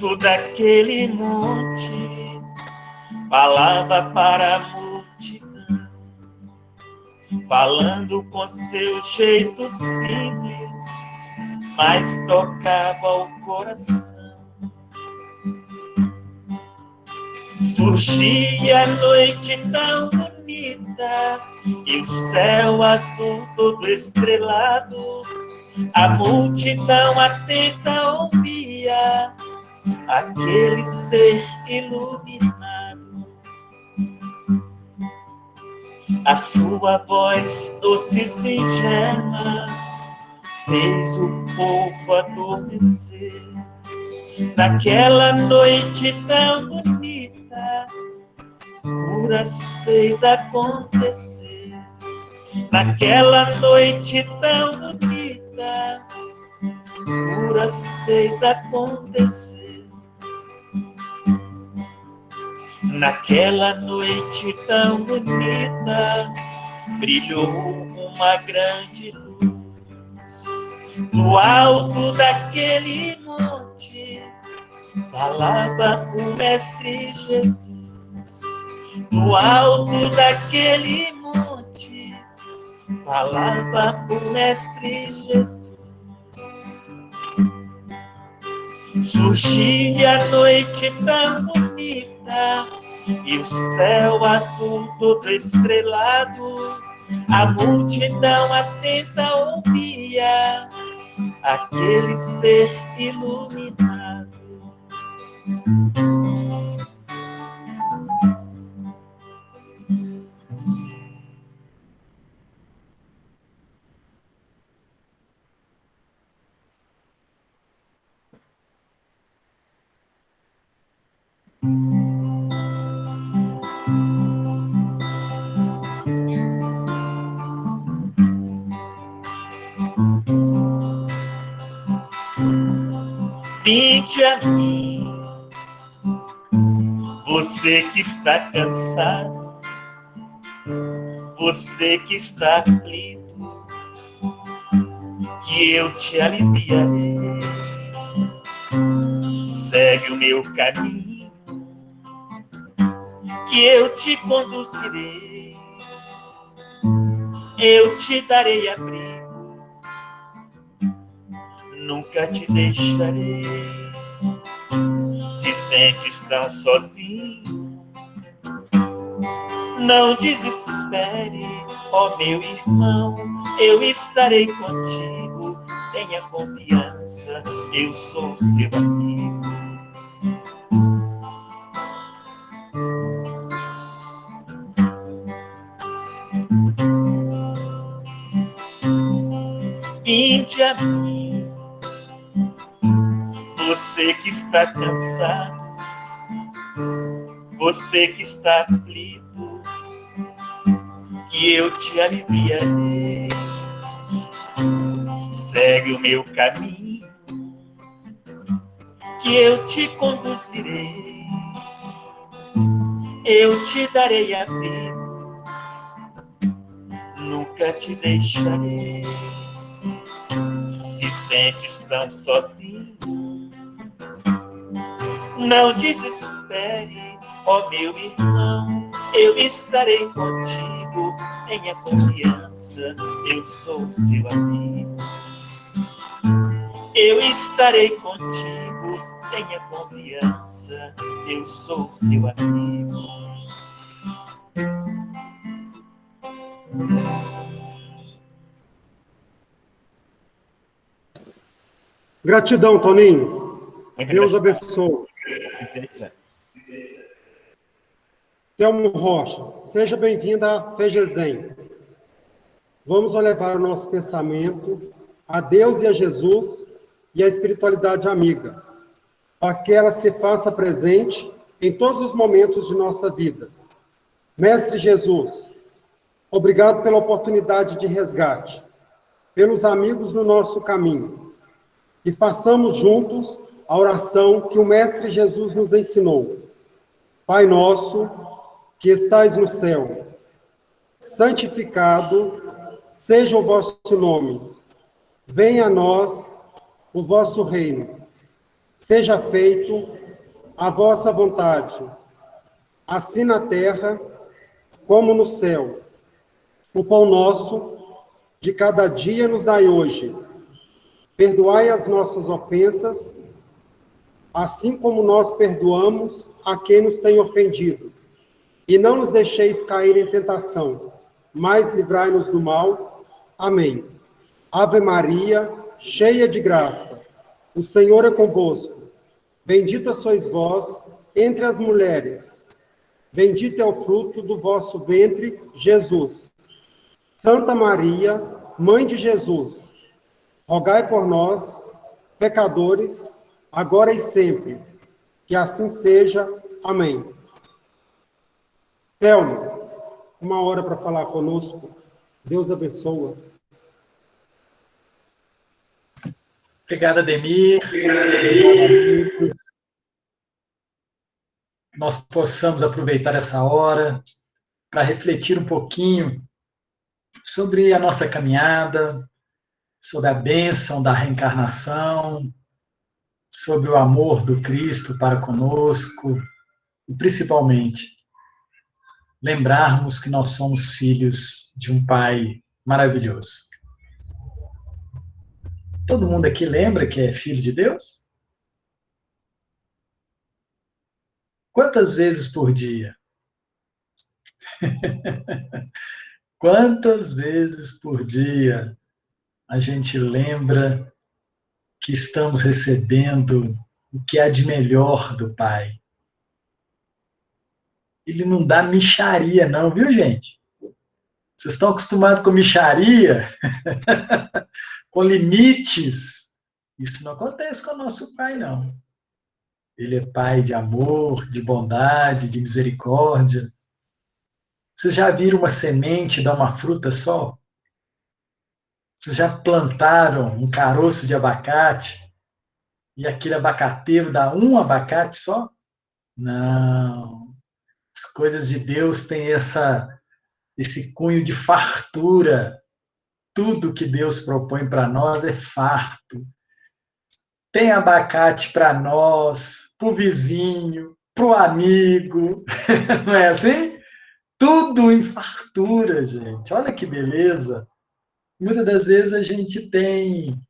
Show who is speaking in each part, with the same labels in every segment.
Speaker 1: alto daquele monte, falava para a multidão, falando com seu jeito simples, mas tocava o coração. Surgia a noite tão bonita e o céu azul todo estrelado. A multidão atenta ouvia aquele ser iluminado. A sua voz doce e singela fez o povo adormecer. Naquela noite tão bonita, curas fez acontecer. Naquela noite tão bonita, curas fez acontecer. Naquela noite tão bonita, brilhou uma grande luz. No alto daquele monte, falava o Mestre Jesus. No alto daquele monte, falava o Mestre Jesus. Surgia a noite tão bonita e o céu azul todo estrelado. A multidão atenta ouvia aquele ser iluminado. Vinde a mim, você que está cansado, você que está aflito, que eu te aliviarei. Segue o meu caminho, que eu te conduzirei. Eu te darei abrigo, nunca te deixarei. Se sentes tão sozinho, não desespere, ó meu irmão, eu estarei contigo. Tenha confiança, eu sou seu amigo. Vinde a mim, você que está cansado, você que está aflito, que eu te aliviarei. Segue o meu caminho, que eu te conduzirei. Eu te darei abrigo, nunca te deixarei. Se sentes tão sozinho, não desespere, ó meu irmão, eu estarei contigo. Tenha confiança, eu sou seu amigo. Eu estarei contigo, tenha confiança, eu sou seu amigo.
Speaker 2: Gratidão, Toninho. Deus abençoe. Telmo Rocha, seja bem-vinda à FEGESDEM. Vamos levar o nosso pensamento a Deus e a Jesus e a espiritualidade amiga, para que ela se faça presente em todos os momentos de nossa vida. Mestre Jesus, obrigado pela oportunidade de resgate, pelos amigos no nosso caminho, e façamos juntos a oração que o Mestre Jesus nos ensinou. Pai nosso, que estais no céu, santificado seja o vosso nome. Venha a nós o vosso reino. Seja feito a vossa vontade, assim na terra como no céu. O pão nosso de cada dia nos dai hoje. Perdoai as nossas ofensas, assim como nós perdoamos a quem nos tem ofendido. E não nos deixeis cair em tentação, mas livrai-nos do mal. Amém. Ave Maria, cheia de graça, o Senhor é convosco. Bendita sois vós entre as mulheres. Bendito é o fruto do vosso ventre, Jesus. Santa Maria, Mãe de Jesus, rogai por nós, pecadores, agora e sempre. Que assim seja. Amém. Thelma, uma hora para falar conosco. Deus abençoa.
Speaker 3: Obrigado, Ademir. Obrigado, amigos. Nós possamos aproveitar essa hora para refletir um pouquinho sobre a nossa caminhada, sobre a bênção da reencarnação, sobre o amor do Cristo para conosco e, principalmente, lembrarmos que nós somos filhos de um Pai maravilhoso. Todo mundo aqui lembra que é filho de Deus? Quantas vezes por dia? Quantas vezes por dia a gente lembra que estamos recebendo o que há de melhor do Pai? Ele não dá mixaria não, viu, gente? Vocês estão acostumados com mixaria, com limites. Isso não acontece com o nosso Pai, não. Ele é Pai de amor, de bondade, de misericórdia. Vocês já viram uma semente dar uma fruta só? Vocês já plantaram um caroço de abacate e aquele abacateiro dá um abacate só? Não. As coisas de Deus têm esse cunho de fartura. Tudo que Deus propõe para nós é farto. Tem abacate para nós, para o vizinho, para o amigo. Não é assim? Tudo em fartura, gente. Olha que beleza. Muitas das vezes a gente tem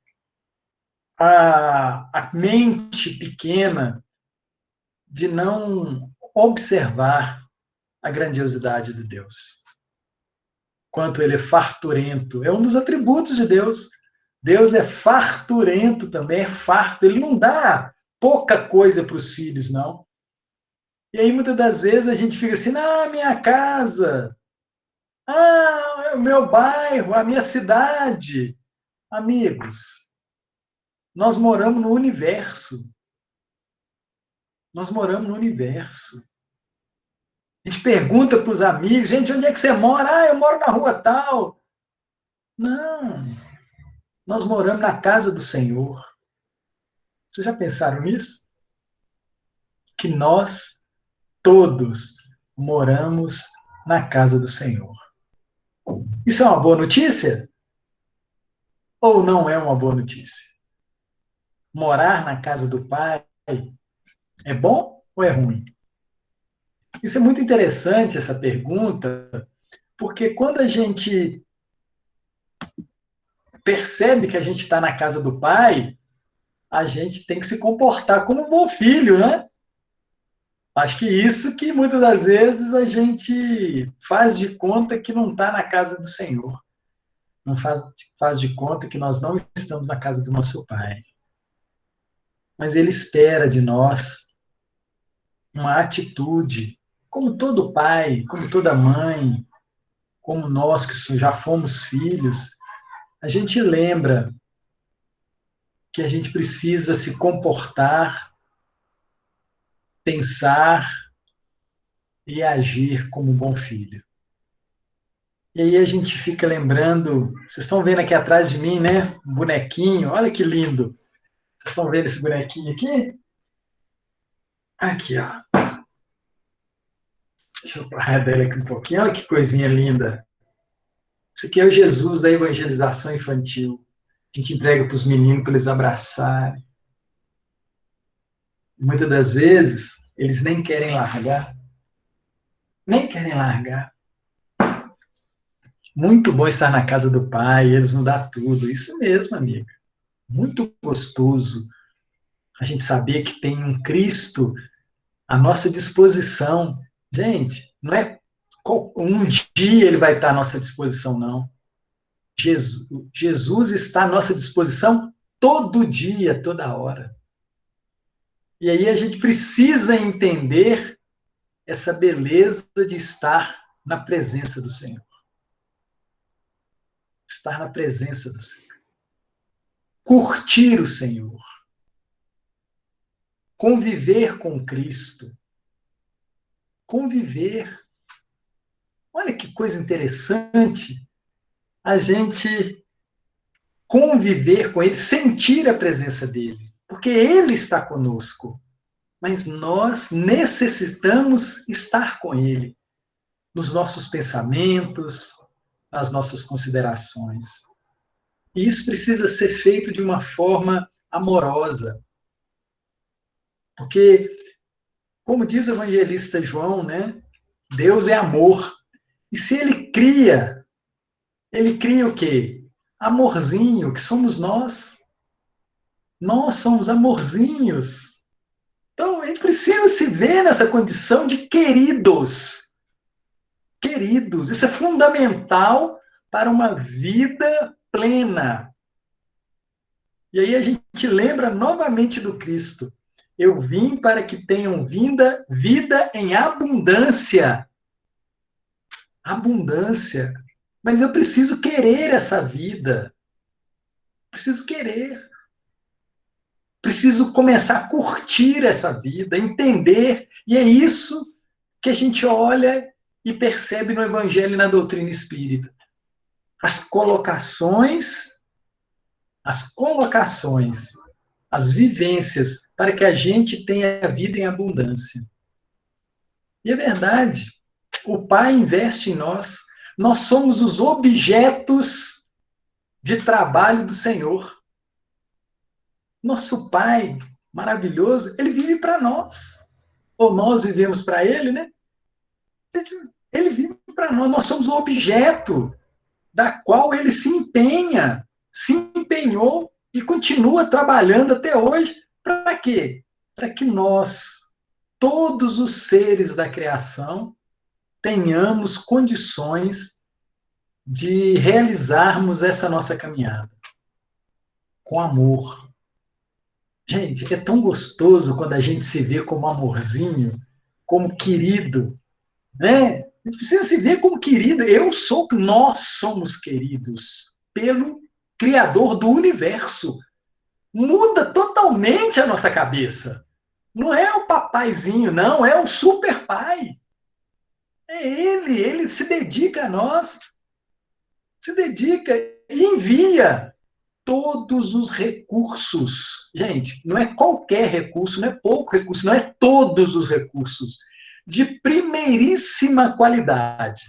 Speaker 3: a mente pequena de não observar a grandiosidade de Deus. Quanto ele é farturento. É um dos atributos de Deus. Deus é farturento também, é farto. Ele não dá pouca coisa para os filhos, não. E aí, muitas das vezes, a gente fica assim, minha casa, o meu bairro, a minha cidade. Amigos, nós moramos no universo. Nós moramos no universo. A gente pergunta para os amigos, gente, onde é que você mora? Eu moro na rua tal. Não, nós moramos na casa do Senhor. Vocês já pensaram nisso? Que nós todos moramos na casa do Senhor. Isso é uma boa notícia? Ou não é uma boa notícia? Morar na casa do Pai é bom ou é ruim? Isso é muito interessante, essa pergunta, porque quando a gente percebe que a gente está na casa do Pai, a gente tem que se comportar como um bom filho, né? Acho que isso que muitas das vezes a gente faz de conta que não está na casa do Senhor. Não faz de conta que nós não estamos na casa do nosso Pai. Mas Ele espera de nós uma atitude, como todo pai, como toda mãe, como nós que já fomos filhos, a gente lembra que a gente precisa se comportar, pensar e agir como um bom filho. E aí a gente fica lembrando, vocês estão vendo aqui atrás de mim, né? Um bonequinho, olha que lindo. Vocês estão vendo esse bonequinho aqui? Aqui, ó. Deixa eu parar dele aqui um pouquinho. Olha que coisinha linda. Isso aqui é o Jesus da evangelização infantil. Que a gente entrega para os meninos para eles abraçarem. Muitas das vezes, eles nem querem largar. Nem querem largar. Muito bom estar na casa do Pai, eles nos dão tudo. Isso mesmo, amiga. Muito gostoso a gente saber que tem um Cristo à nossa disposição. Gente, não é um dia ele vai estar à nossa disposição, não. Jesus está à nossa disposição todo dia, toda hora. E aí a gente precisa entender essa beleza de estar na presença do Senhor. Estar na presença do Senhor. Curtir o Senhor. Conviver com Cristo. Conviver. Olha que coisa interessante a gente conviver com Ele, sentir a presença dEle. Porque Ele está conosco. Mas nós necessitamos estar com Ele. Nos nossos pensamentos, nas nossas considerações. E isso precisa ser feito de uma forma amorosa. Porque, como diz o evangelista João, né? Deus é amor. E se ele cria o quê? Amorzinho, que somos nós. Nós somos amorzinhos. Então, a gente precisa se ver nessa condição de queridos. Queridos, isso é fundamental para uma vida plena. E aí a gente lembra novamente do Cristo. Eu vim para que tenham vida em abundância. Abundância. Mas eu preciso querer essa vida. Preciso querer. Preciso começar a curtir essa vida, entender. E é isso que a gente olha e percebe no Evangelho e na doutrina espírita. As colocações, as vivências, para que a gente tenha vida em abundância. E é verdade, o Pai investe em nós, nós somos os objetos de trabalho do Senhor. Nosso Pai maravilhoso, Ele vive para nós. Ou nós vivemos para Ele, né? Ele vive para nós, nós somos o objeto da qual Ele se empenhou e continua trabalhando até hoje. Para quê? Para que nós, todos os seres da criação, tenhamos condições de realizarmos essa nossa caminhada. Com amor. Gente, é tão gostoso quando a gente se vê como amorzinho, como querido, né? A gente precisa se ver como querido. Nós somos queridos pelo Criador do universo. Muda totalmente a nossa cabeça. Não é o papaizinho, não, é o super pai. É ele se dedica a nós, se dedica e envia todos os recursos. Gente, não é qualquer recurso, não é pouco recurso, não é todos os recursos. De primeiríssima qualidade.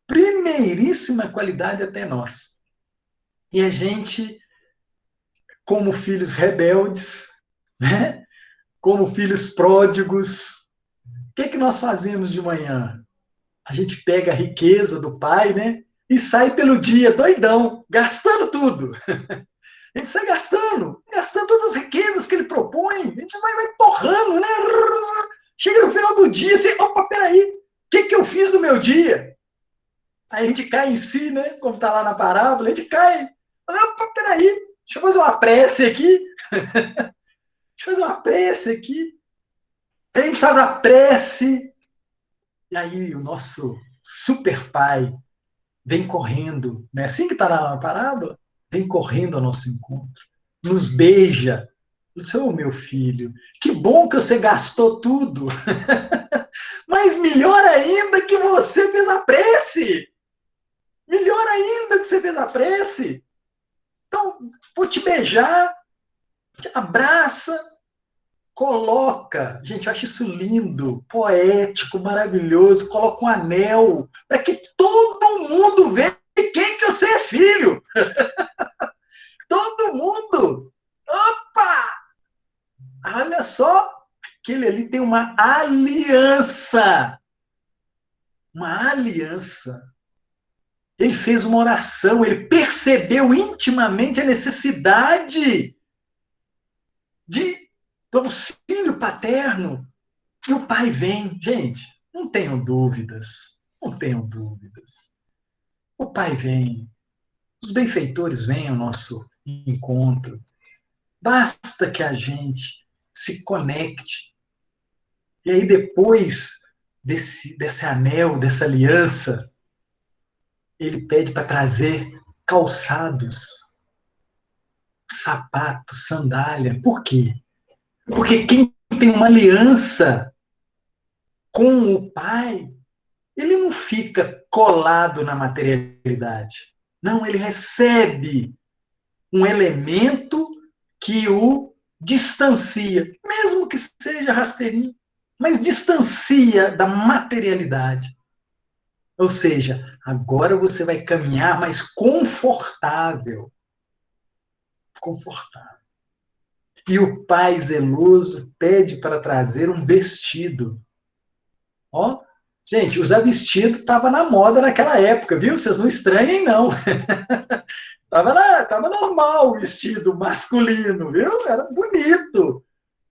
Speaker 3: Primeiríssima qualidade até nós. E a gente, como filhos rebeldes, né? Como filhos pródigos, o que nós fazemos de manhã? A gente pega a riqueza do pai, né? E sai pelo dia doidão, gastando tudo. A gente sai gastando todas as riquezas que ele propõe. A gente vai torrando, né? Chega no final do dia, você, opa, peraí, o que eu fiz no meu dia? Aí a gente cai em si, né? Como está lá na parábola, a gente cai. Opa, peraí, deixa eu fazer uma prece aqui. Deixa eu fazer uma prece aqui. Aí a gente faz a prece. E aí o nosso super pai vem correndo. Não é assim que está na parábola? Vem correndo ao nosso encontro. Nos beija. Meu filho, que bom que você gastou tudo. Mas melhor ainda que você fez a prece. Melhor ainda que você fez a prece. Então, vou te beijar, te abraça, coloca. Gente, eu acho isso lindo, poético, maravilhoso. Coloca um anel para que todo mundo veja quem que você é filho. Todo mundo. Opa! Olha só, uma aliança. Uma aliança. Ele fez uma oração, ele percebeu intimamente a necessidade do auxílio paterno. E o pai vem. Gente, não tenham dúvidas. Não tenham dúvidas. O pai vem. Os benfeitores vêm ao nosso encontro. Basta que a gente se conecte. E aí, depois desse anel, dessa aliança, ele pede para trazer calçados, sapatos, sandália. Por quê? Porque quem tem uma aliança com o Pai, ele não fica colado na materialidade. Não, ele recebe um elemento que o distancia, mesmo que seja rasteirinho, mas distancia da materialidade. Ou seja, agora você vai caminhar mais confortável. Confortável. E o pai zeloso pede para trazer um vestido. Ó, gente, usar vestido estava na moda naquela época, viu? Vocês não estranhem, não. Tava normal o vestido masculino, viu? Era bonito.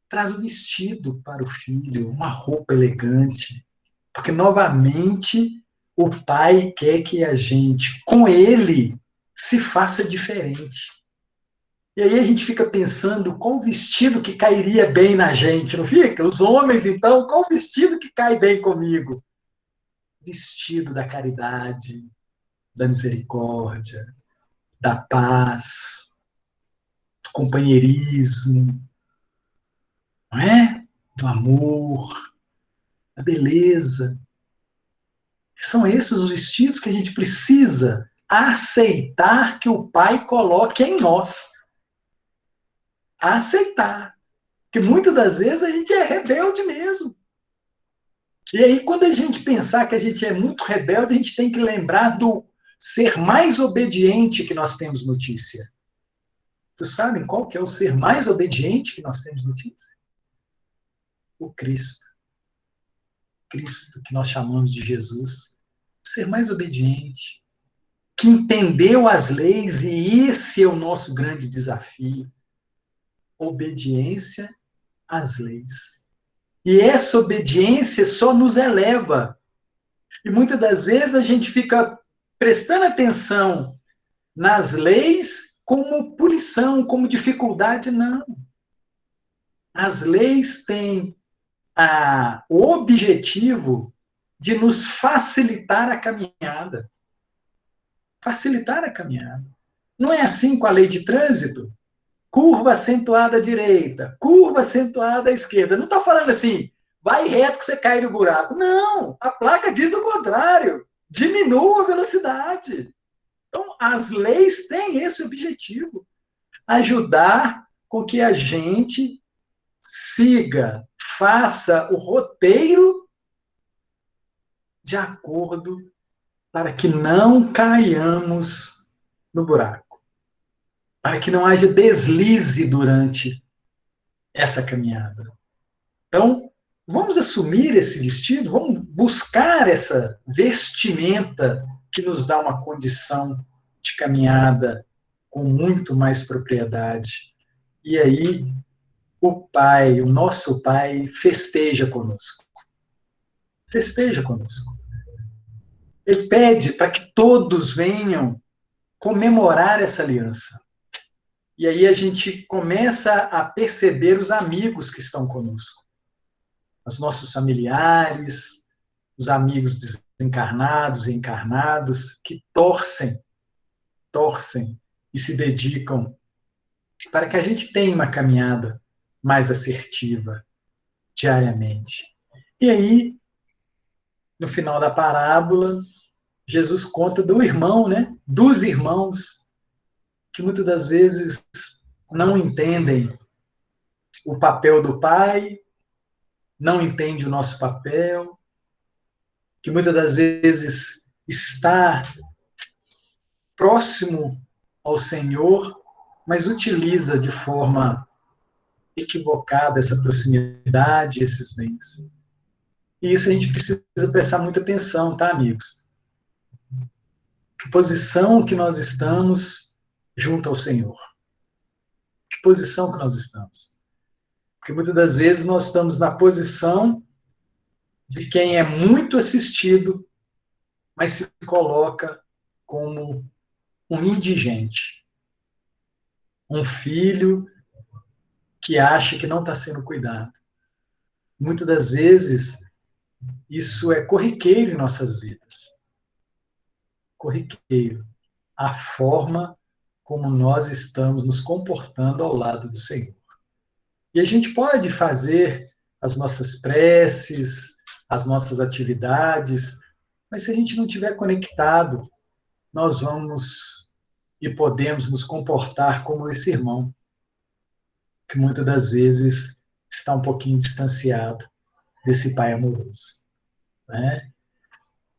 Speaker 3: Traz o vestido para o filho, uma roupa elegante. Porque, novamente, o pai quer que a gente, com ele, se faça diferente. E aí a gente fica pensando qual vestido que cairia bem na gente, não fica? Os homens, então, qual vestido que cai bem comigo? Vestido da caridade, da misericórdia, da paz, do companheirismo, não é? Do amor, da beleza. São esses os vestidos que a gente precisa aceitar que o Pai coloque em nós. Aceitar. Porque muitas das vezes a gente é rebelde mesmo. E aí, quando a gente pensar que a gente é muito rebelde, a gente tem que lembrar do ser mais obediente que nós temos notícia. Vocês sabem qual que é o ser mais obediente que nós temos notícia? O Cristo. Cristo, que nós chamamos de Jesus. O ser mais obediente. Que entendeu as leis, e esse é o nosso grande desafio. Obediência às leis. E essa obediência só nos eleva. E muitas das vezes a gente fica prestando atenção nas leis como punição, como dificuldade. Não. As leis têm o objetivo de nos facilitar a caminhada. Facilitar a caminhada. Não é assim com a lei de trânsito? Curva acentuada à direita, curva acentuada à esquerda. Não está falando assim, vai reto que você cai no buraco. Não, a placa diz o contrário. Diminua a velocidade. Então, as leis têm esse objetivo. Ajudar com que a gente siga, faça o roteiro de acordo para que não caiamos no buraco. Para que não haja deslize durante essa caminhada. Então, vamos assumir esse vestido, vamos buscar essa vestimenta que nos dá uma condição de caminhada com muito mais propriedade. E aí, o Pai, o nosso Pai, festeja conosco. Festeja conosco. Ele pede para que todos venham comemorar essa aliança. E aí a gente começa a perceber os amigos que estão conosco. Os nossos familiares, os amigos desencarnados e encarnados, que torcem e se dedicam para que a gente tenha uma caminhada mais assertiva diariamente. E aí, no final da parábola, Jesus conta do irmão, né? Dos irmãos, que muitas das vezes não entendem o papel do pai, não entendem o nosso papel, que muitas das vezes está próximo ao Senhor, mas utiliza de forma equivocada essa proximidade, esses bens. E isso a gente precisa prestar muita atenção, tá, amigos? Que posição que nós estamos junto ao Senhor? Que posição que nós estamos? Porque muitas das vezes nós estamos na posição de quem é muito assistido, mas se coloca como um indigente. Um filho que acha que não está sendo cuidado. Muitas das vezes, isso é corriqueiro em nossas vidas. Corriqueiro. A forma como nós estamos nos comportando ao lado do Senhor. E a gente pode fazer as nossas preces, as nossas atividades, mas se a gente não estiver conectado, nós vamos e podemos nos comportar como esse irmão, que muitas das vezes está um pouquinho distanciado desse pai amoroso. Né?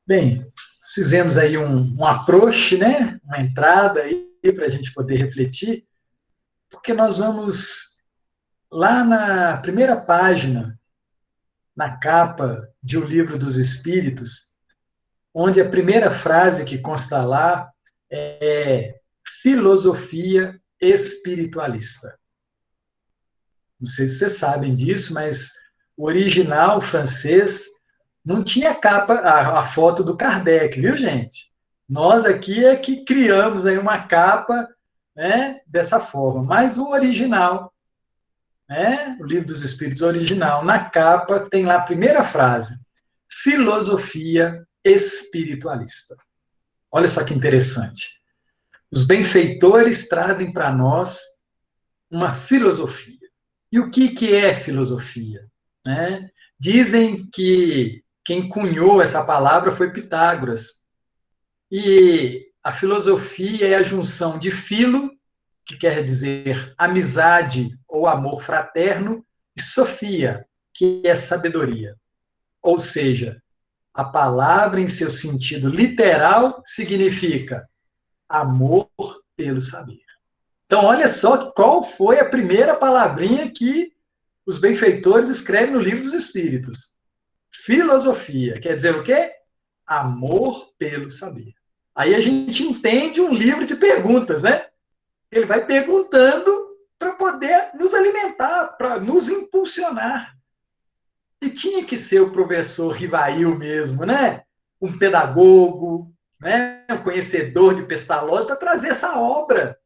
Speaker 3: Bem, fizemos aí um approach, né? Uma entrada aí para a gente poder refletir, porque nós vamos lá na primeira página, na capa de O Livro dos Espíritos, onde a primeira frase que consta lá é filosofia espiritualista. Não sei se vocês sabem disso, mas o original francês não tinha capa, a foto do Kardec, viu, gente? Nós aqui é que criamos aí uma capa, né, dessa forma. Mas o original, né, o Livro dos Espíritos original, na capa tem lá a primeira frase, filosofia espiritualista. Olha só que interessante. Os benfeitores trazem para nós uma filosofia. E o que é filosofia? Né? Dizem que quem cunhou essa palavra foi Pitágoras. E a filosofia é a junção de filo, que quer dizer amizade ou amor fraterno, e sofia, que é sabedoria. Ou seja, a palavra em seu sentido literal significa amor pelo saber. Então, olha só qual foi a primeira palavrinha que os benfeitores escrevem no Livro dos Espíritos. Filosofia. Quer dizer o quê? Amor pelo saber. Aí a gente entende um livro de perguntas, né? Ele vai perguntando para poder nos alimentar, para nos impulsionar. E tinha que ser o professor Rivail mesmo, né? Um pedagogo, né? Um conhecedor de Pestalozzi para trazer essa obra.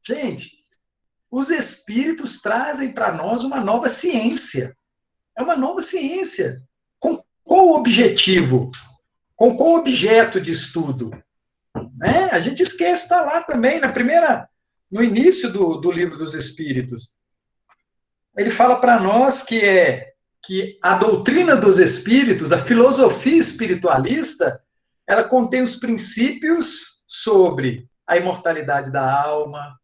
Speaker 3: Gente, os espíritos trazem para nós uma nova ciência. É uma nova ciência. Com qual objetivo? Com qual objeto de estudo? Né? A gente esquece, está lá também, no início do Livro dos Espíritos. Ele fala para nós que a doutrina dos espíritos, a filosofia espiritualista, ela contém os princípios sobre a imortalidade da alma,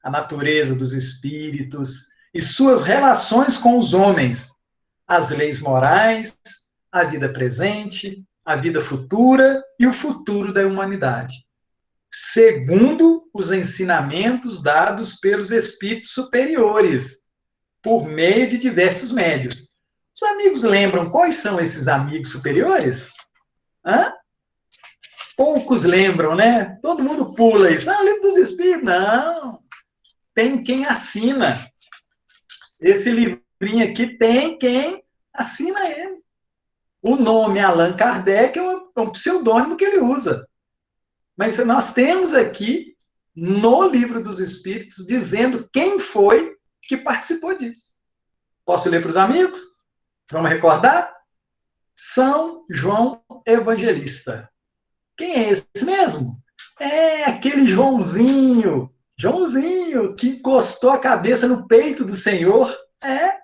Speaker 3: a natureza dos espíritos e suas relações com os homens, as leis morais, a vida presente, a vida futura e o futuro da humanidade, segundo os ensinamentos dados pelos espíritos superiores, por meio de diversos médios. Os amigos lembram quais são esses amigos superiores? Hã? Poucos lembram, né? Todo mundo pula isso. Ah, o Livro dos Espíritos. Não. Tem quem assina. Esse livrinho aqui tem quem assina ele. O nome Allan Kardec é um pseudônimo que ele usa. Mas nós temos aqui, no Livro dos Espíritos, dizendo quem foi que participou disso. Posso ler para os amigos? Vamos recordar? São João Evangelista. Quem é esse mesmo? É aquele Joãozinho que encostou a cabeça no peito do Senhor. É,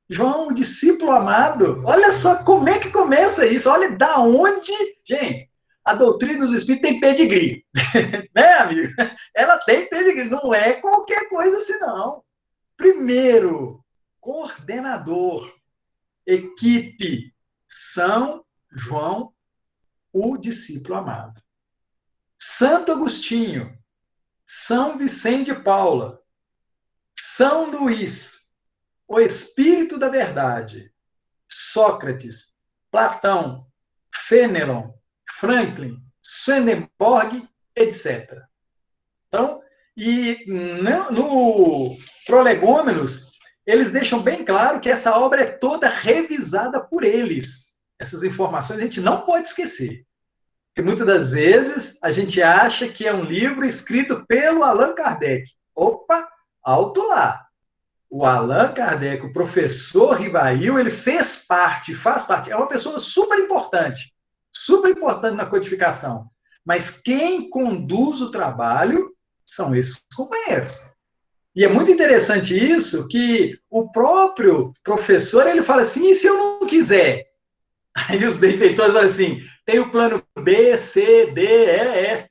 Speaker 3: João, o discípulo amado. Olha só como é que começa isso. Olha da onde... Gente, a doutrina dos espíritos tem pedigree. Né, amigo? Ela tem pedigree. Não é qualquer coisa assim, não. Primeiro, coordenador, equipe, São João, o discípulo amado. Santo Agostinho, São Vicente de Paula, São Luís, o espírito da verdade. Sócrates, Platão, Fénelon, Franklin, Swedenborg, etc. Então, e no Prolegômenos, eles deixam bem claro que essa obra é toda revisada por eles. Essas informações a gente não pode esquecer. Porque muitas das vezes a gente acha que é um livro escrito pelo Allan Kardec. Opa, alto lá. O Allan Kardec, o professor Rivail, ele faz parte, é uma pessoa super importante na codificação. Mas quem conduz o trabalho são esses companheiros. E é muito interessante isso, que o próprio professor, ele fala assim, e se eu não quiser? Aí os benfeitores falam assim, tem o plano B, C, D, E, F.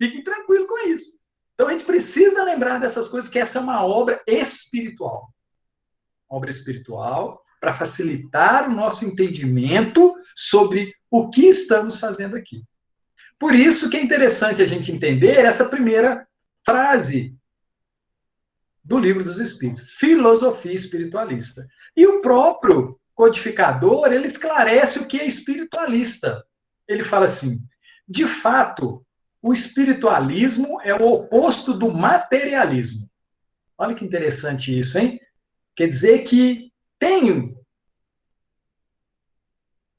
Speaker 3: Fiquem tranquilos com isso. Então, a gente precisa lembrar dessas coisas, que essa é uma obra espiritual. Obra espiritual para facilitar o nosso entendimento sobre o que estamos fazendo aqui. Por isso que é interessante a gente entender essa primeira frase do Livro dos Espíritos, filosofia espiritualista. E o próprio codificador, ele esclarece o que é espiritualista. Ele fala assim, de fato, o espiritualismo é o oposto do materialismo. Olha que interessante isso, hein? Quer dizer que tem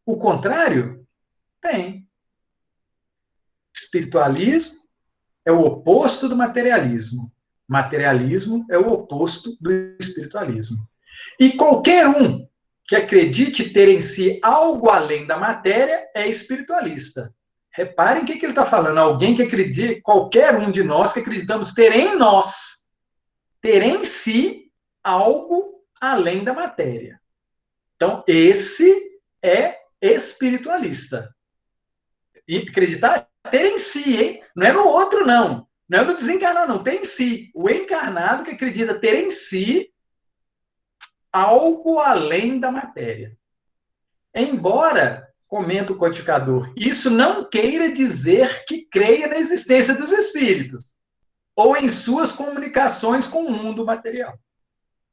Speaker 3: o contrário? Tem. Espiritualismo é o oposto do materialismo. Materialismo é o oposto do espiritualismo. E qualquer um que acredite ter em si algo além da matéria é espiritualista. Reparem o que ele está falando. Alguém que acredita, qualquer um de nós que acreditamos ter em nós, ter em si algo além da matéria. Então, esse é espiritualista. E acreditar, ter em si, hein? Não é no outro, não. Não é no desencarnado, não. Tem em si. O encarnado que acredita ter em si algo além da matéria. Embora, comenta o codificador, isso não queira dizer que creia na existência dos espíritos ou em suas comunicações com o mundo material.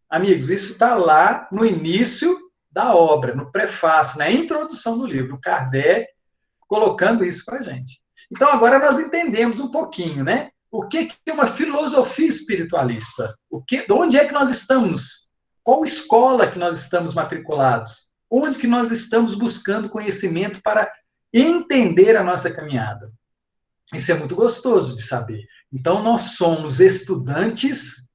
Speaker 3: Amigos, isso está lá no início da obra, no prefácio, na introdução do livro, Kardec colocando isso para a gente. Então, agora nós entendemos um pouquinho, né? O que é uma filosofia espiritualista? De onde é que nós estamos? Qual escola que nós estamos matriculados? Onde que nós estamos buscando conhecimento para entender a nossa caminhada? Isso é muito gostoso de saber. Então, nós somos estudantes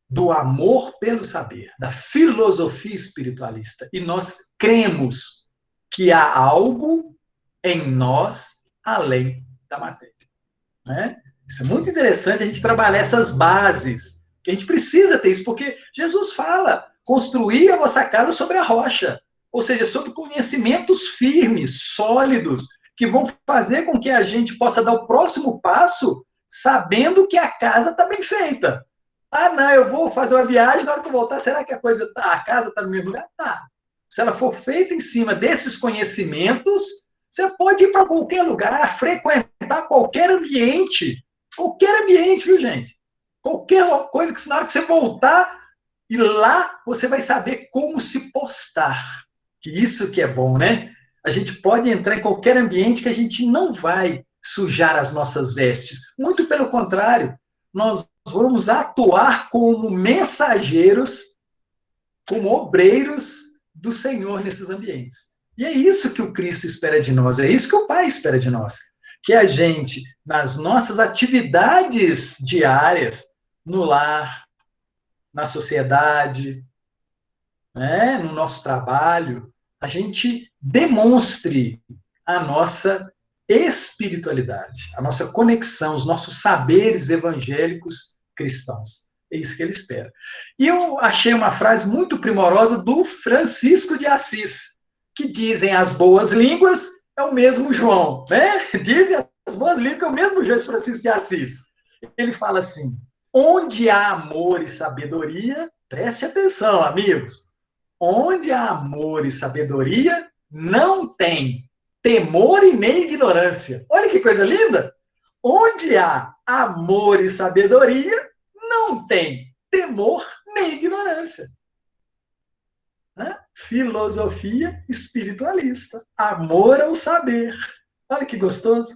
Speaker 3: do amor pelo saber, da filosofia espiritualista. E nós cremos que há algo em nós além da matéria. Né? Isso é muito interessante a gente trabalhar essas bases, que a gente precisa ter isso, porque Jesus fala, construir a vossa casa sobre a rocha, ou seja, sobre conhecimentos firmes, sólidos, que vão fazer com que a gente possa dar o próximo passo sabendo que a casa está bem feita. Ah, não, eu vou fazer uma viagem, na hora que eu voltar, será que a casa está no mesmo lugar? Tá. Se ela for feita em cima desses conhecimentos, você pode ir para qualquer lugar, frequentar qualquer ambiente, viu, gente? Qualquer coisa que, na hora que você voltar, e lá você vai saber como se postar. Que isso que é bom, né? A gente pode entrar em qualquer ambiente que a gente não vai sujar as nossas vestes. Muito pelo contrário, nós vamos atuar como mensageiros, como obreiros do Senhor nesses ambientes. E é isso que o Cristo espera de nós, é isso que o Pai espera de nós. Que a gente, nas nossas atividades diárias, no lar, na sociedade, né, no nosso trabalho, a gente demonstre a nossa espiritualidade, a nossa conexão, os nossos saberes evangélicos cristãos. É isso que ele espera. E eu achei uma frase muito primorosa do Francisco de Assis, que dizem as boas línguas é o mesmo João, né? Dizem as boas línguas é o mesmo João Francisco de Assis. Ele fala assim, onde há amor e sabedoria, preste atenção, amigos, onde há amor e sabedoria, não tem temor e nem ignorância. Olha que coisa linda! Onde há amor e sabedoria, não tem temor em ignorância. Né? Filosofia espiritualista. Amor ao saber. Olha que gostoso.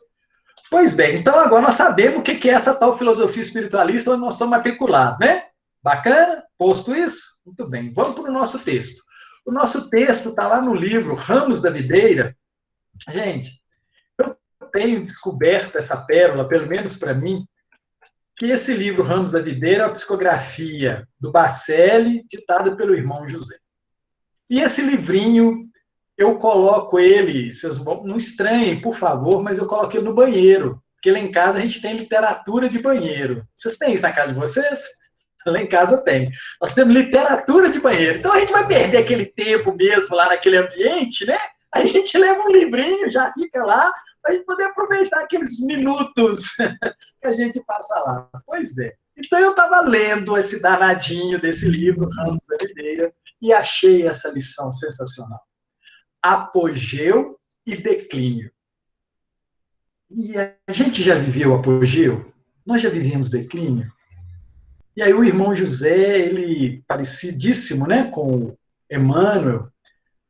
Speaker 3: Pois bem, então agora nós sabemos o que é essa tal filosofia espiritualista onde nós estamos matriculados, né? Bacana? Posto isso? Muito bem. Vamos para o nosso texto. O nosso texto está lá no livro Ramos da Videira. Gente, eu tenho descoberto essa pérola, pelo menos para mim, que esse livro Ramos da Videira é uma psicografia do Bacelli, ditada pelo irmão José. E esse livrinho, eu coloco ele, vocês não estranhem, por favor, mas eu coloco ele no banheiro, porque lá em casa a gente tem literatura de banheiro. Vocês têm isso na casa de vocês? Lá em casa tem. Nós temos literatura de banheiro. Então a gente vai perder aquele tempo mesmo lá naquele ambiente, né? A gente leva um livrinho, já fica lá, para a gente poder aproveitar aqueles minutos que a gente passa lá. Pois é. Então eu estava lendo esse danadinho desse livro, Ramos da Videira, e achei essa lição sensacional. Apogeu e declínio. E a gente já viveu apogeu? Nós já vivíamos declínio? E aí o irmão José, ele parecidíssimo, né, com Emmanuel.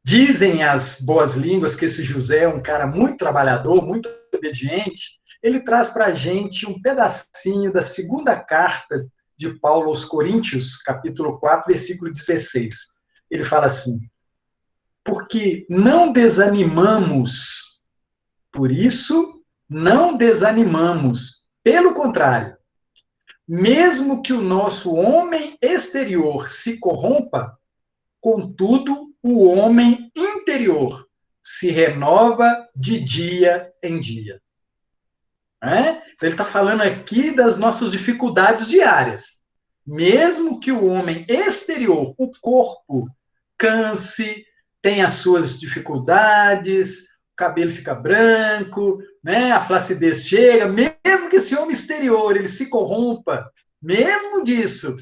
Speaker 3: Dizem as boas línguas que esse José é um cara muito trabalhador, muito obediente. Ele traz para a gente um pedacinho da segunda carta de Paulo aos Coríntios, capítulo 4, versículo 16. Ele fala assim: porque não desanimamos, por isso não desanimamos, pelo contrário, mesmo que o nosso homem exterior se corrompa, contudo, o homem interior se renova de dia em dia. Então, ele está falando aqui das nossas dificuldades diárias. Mesmo que o homem exterior, o corpo, canse, tenha as suas dificuldades, o cabelo fica branco, né, a flacidez chega, mesmo que esse homem exterior ele se corrompa, mesmo disso,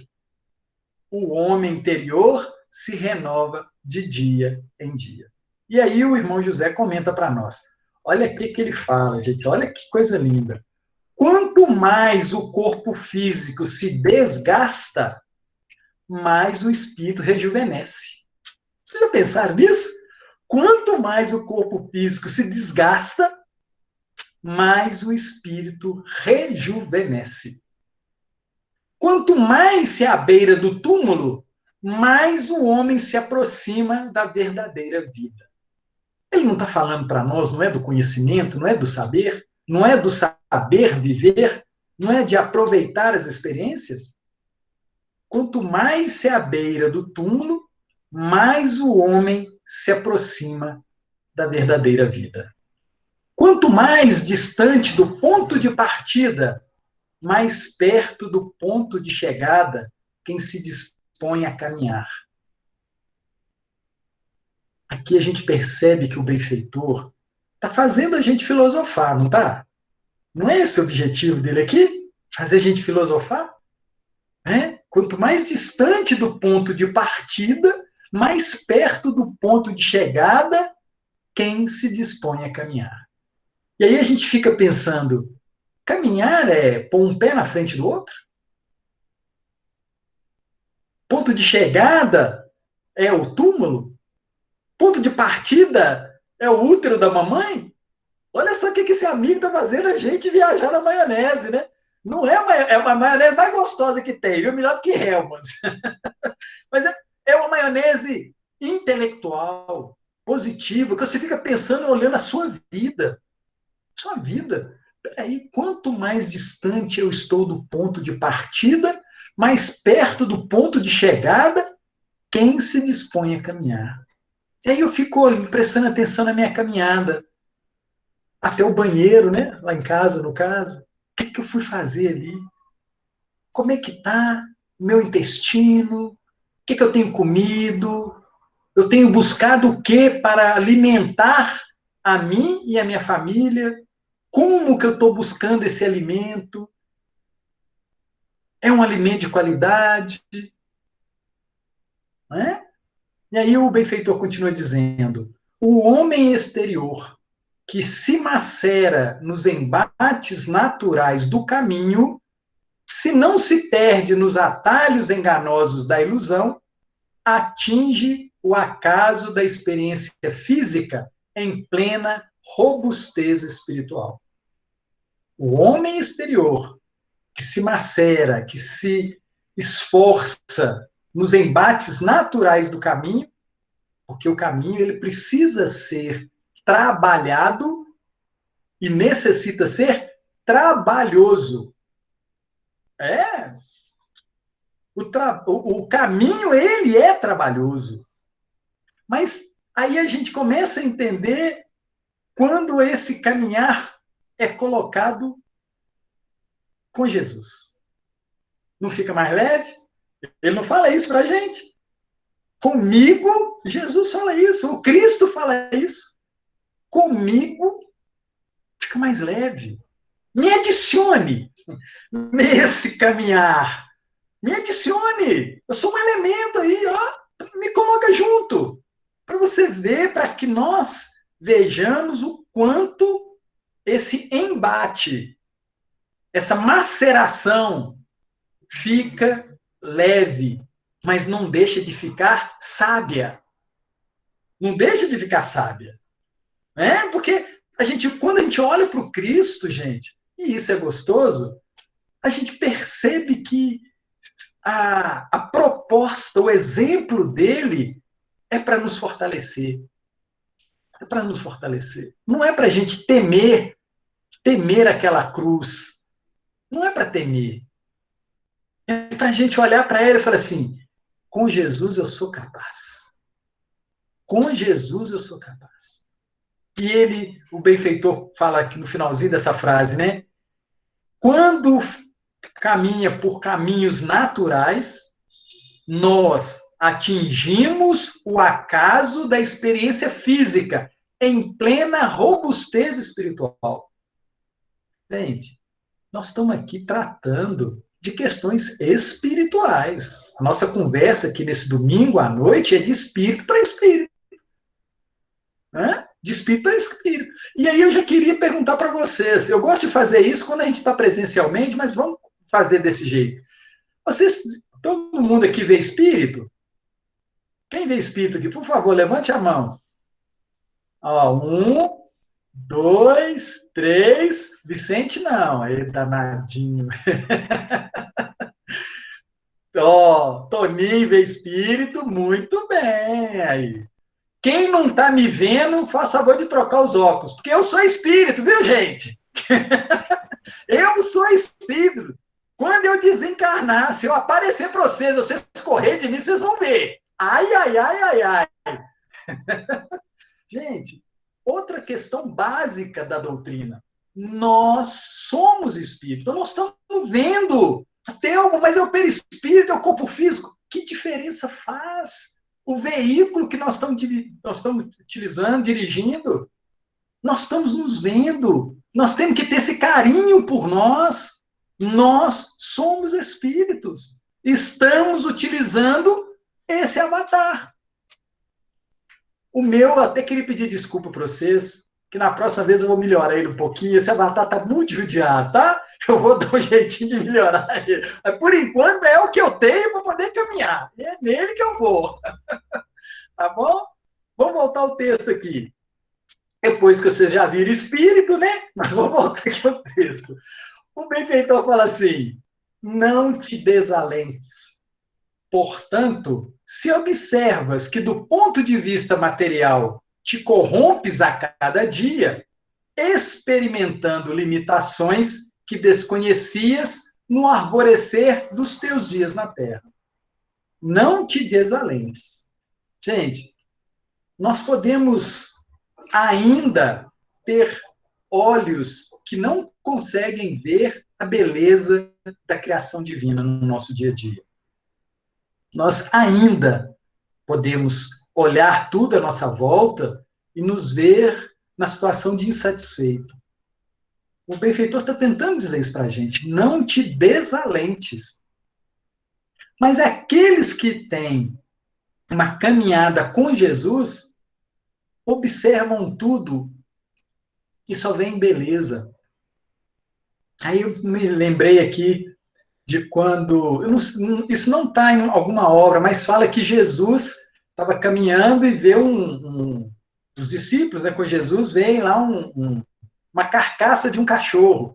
Speaker 3: o homem interior se renova de dia em dia. E aí o irmão José comenta para nós. Olha o que ele fala, gente. Olha que coisa linda. Quanto mais o corpo físico se desgasta, mais o espírito rejuvenesce. Vocês já pensaram nisso? Quanto mais o corpo físico se desgasta, mais o espírito rejuvenesce. Quanto mais se abeira do túmulo, mais o homem se aproxima da verdadeira vida. Ele não está falando para nós, não é do conhecimento, não é do saber, não é do saber viver, não é de aproveitar as experiências? Quanto mais se abeira do túmulo, mais o homem se aproxima da verdadeira vida. Quanto mais distante do ponto de partida, mais perto do ponto de chegada, quem se dispõe a caminhar. Aqui a gente percebe que o benfeitor está fazendo a gente filosofar, não está? Não é esse o objetivo dele aqui? Fazer a gente filosofar? Quanto mais distante do ponto de partida, mais perto do ponto de chegada, quem se dispõe a caminhar. E aí a gente fica pensando, caminhar é pôr um pé na frente do outro? Ponto de chegada é o túmulo? Ponto de partida é o útero da mamãe? Olha só o que esse amigo está fazendo a gente viajar na maionese, né? Não é uma maionese mais gostosa que tem, viu? Melhor do que Hellmann's. Mas é uma maionese intelectual, positiva, que você fica pensando, olhando a sua vida. Sua vida. Peraí, quanto mais distante eu estou do ponto de partida, mais perto do ponto de chegada, quem se dispõe a caminhar. E aí eu fico prestando atenção na minha caminhada. Até o banheiro, né? Lá em casa, no caso. O que eu fui fazer ali? Como é que está o meu intestino? O que eu tenho comido? Eu tenho buscado o que para alimentar a mim e a minha família? Como que eu estou buscando esse alimento? É um alimento de qualidade? Não é? E aí o benfeitor continua dizendo, o homem exterior que se macera nos embates naturais do caminho se não se perde nos atalhos enganosos da ilusão, atinge o acaso da experiência física em plena robustez espiritual. O homem exterior, que se macera, que se esforça nos embates naturais do caminho, porque o caminho ele precisa ser trabalhado e necessita ser trabalhoso. O caminho, ele é trabalhoso. Mas aí a gente começa a entender quando esse caminhar é colocado com Jesus. Não fica mais leve? Ele não fala isso pra gente. Comigo, Jesus fala isso. O Cristo fala isso. Comigo, fica mais leve. Me adicione nesse caminhar. Me adicione. Eu sou um elemento aí, ó. Me coloca junto. Para você ver, para que nós vejamos o quanto esse embate, essa maceração fica leve, mas não deixa de ficar sábia. Não deixa de ficar sábia. Porque quando a gente olha para o Cristo, gente, e isso é gostoso, a gente percebe que a proposta, o exemplo dele é para nos fortalecer. É para nos fortalecer. Não é para a gente temer aquela cruz. Não é para temer. É para a gente olhar para ele e falar assim, com Jesus eu sou capaz. Com Jesus eu sou capaz. E o benfeitor fala aqui no finalzinho dessa frase, né? Quando caminha por caminhos naturais, nós atingimos o acaso da experiência física em plena robustez espiritual. Gente, nós estamos aqui tratando de questões espirituais. A nossa conversa aqui nesse domingo à noite é de espírito para espírito. De espírito para espírito. E aí eu já queria perguntar para vocês, eu gosto de fazer isso quando a gente está presencialmente, mas vamos fazer desse jeito. Todo mundo aqui vê espírito? Quem vê espírito aqui, por favor, levante a mão. 1, 2, 3. Vicente não, ele danadinho. Toninho vê espírito, muito bem. Aí. Quem não está me vendo, faz favor de trocar os óculos, porque eu sou espírito, viu, gente? Eu sou espírito. Quando eu desencarnar, se eu aparecer para vocês correr de mim, vocês vão ver. Ai, ai, ai, ai, ai. Gente, outra questão básica da doutrina. Nós somos espírito. Então, nós estamos vendo. Mas é o perispírito, é o corpo físico. Que diferença faz o veículo que nós estamos utilizando, dirigindo? Nós estamos nos vendo. Nós temos que ter esse carinho por nós. Nós somos espíritos. Estamos utilizando esse avatar. O meu, até queria pedir desculpa para vocês, que na próxima vez eu vou melhorar ele um pouquinho. Esse avatar está muito judiado, tá? Eu vou dar um jeitinho de melhorar ele. Mas, por enquanto, é o que eu tenho para poder caminhar. É nele que eu vou. Tá bom? Vamos voltar ao texto aqui. Depois que vocês já viram espírito, né? Mas vamos voltar aqui ao texto. O benfeitor fala assim, não te desalentes. Portanto, se observas que do ponto de vista material te corrompes a cada dia, experimentando limitações que desconhecias no arvorecer dos teus dias na Terra. Não te desalentes. Gente, nós podemos ainda ter olhos que não conseguem ver a beleza da criação divina no nosso dia a dia. Nós ainda podemos olhar tudo à nossa volta e nos ver na situação de insatisfeito. O benfeitor está tentando dizer isso para a gente. Não te desalentes. Mas aqueles que têm uma caminhada com Jesus observam tudo e só vem beleza. Aí eu me lembrei aqui de quando... isso não está em alguma obra, mas fala que Jesus estava caminhando e vê os discípulos, né, com Jesus, veem lá uma carcaça de um cachorro.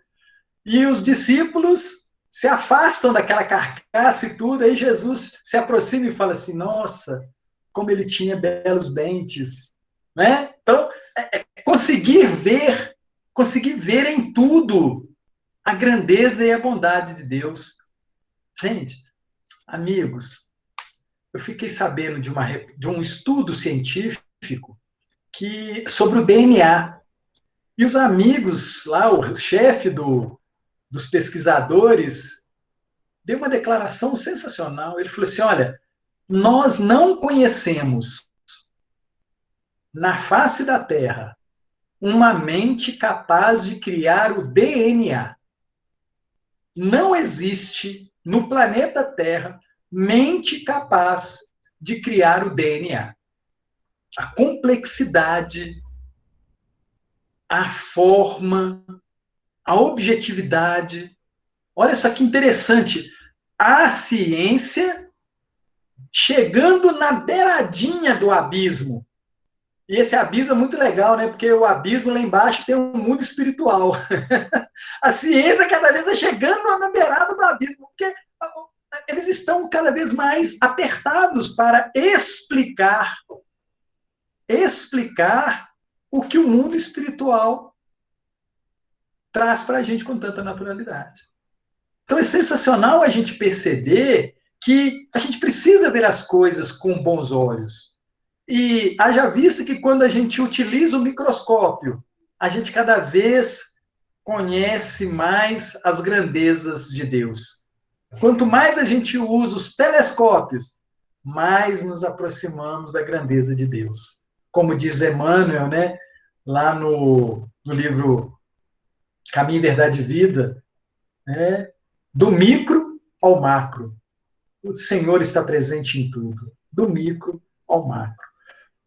Speaker 3: E os discípulos se afastam daquela carcaça e tudo, aí Jesus se aproxima e fala assim, nossa, como ele tinha belos dentes, né? Então, conseguir ver em tudo a grandeza e a bondade de Deus. Gente, amigos, eu fiquei sabendo de um estudo científico sobre o DNA. E os amigos lá, o chefe dos pesquisadores, deu uma declaração sensacional. Ele falou assim, olha, nós não conhecemos na face da Terra uma mente capaz de criar o DNA. Não existe no planeta Terra mente capaz de criar o DNA. A complexidade, a forma, a objetividade. Olha só que interessante. A ciência chegando na beiradinha do abismo. E esse abismo é muito legal, né? Porque o abismo lá embaixo tem um mundo espiritual. A ciência cada vez vai chegando na beirada do abismo, porque eles estão cada vez mais apertados para explicar o que o mundo espiritual traz para a gente com tanta naturalidade. Então é sensacional a gente perceber que a gente precisa ver as coisas com bons olhos. E haja vista que quando a gente utiliza o microscópio, a gente cada vez conhece mais as grandezas de Deus. Quanto mais a gente usa os telescópios, mais nos aproximamos da grandeza de Deus. Como diz Emmanuel, né, lá no livro Caminho, Verdade e Vida, né, do micro ao macro. O Senhor está presente em tudo, do micro ao macro.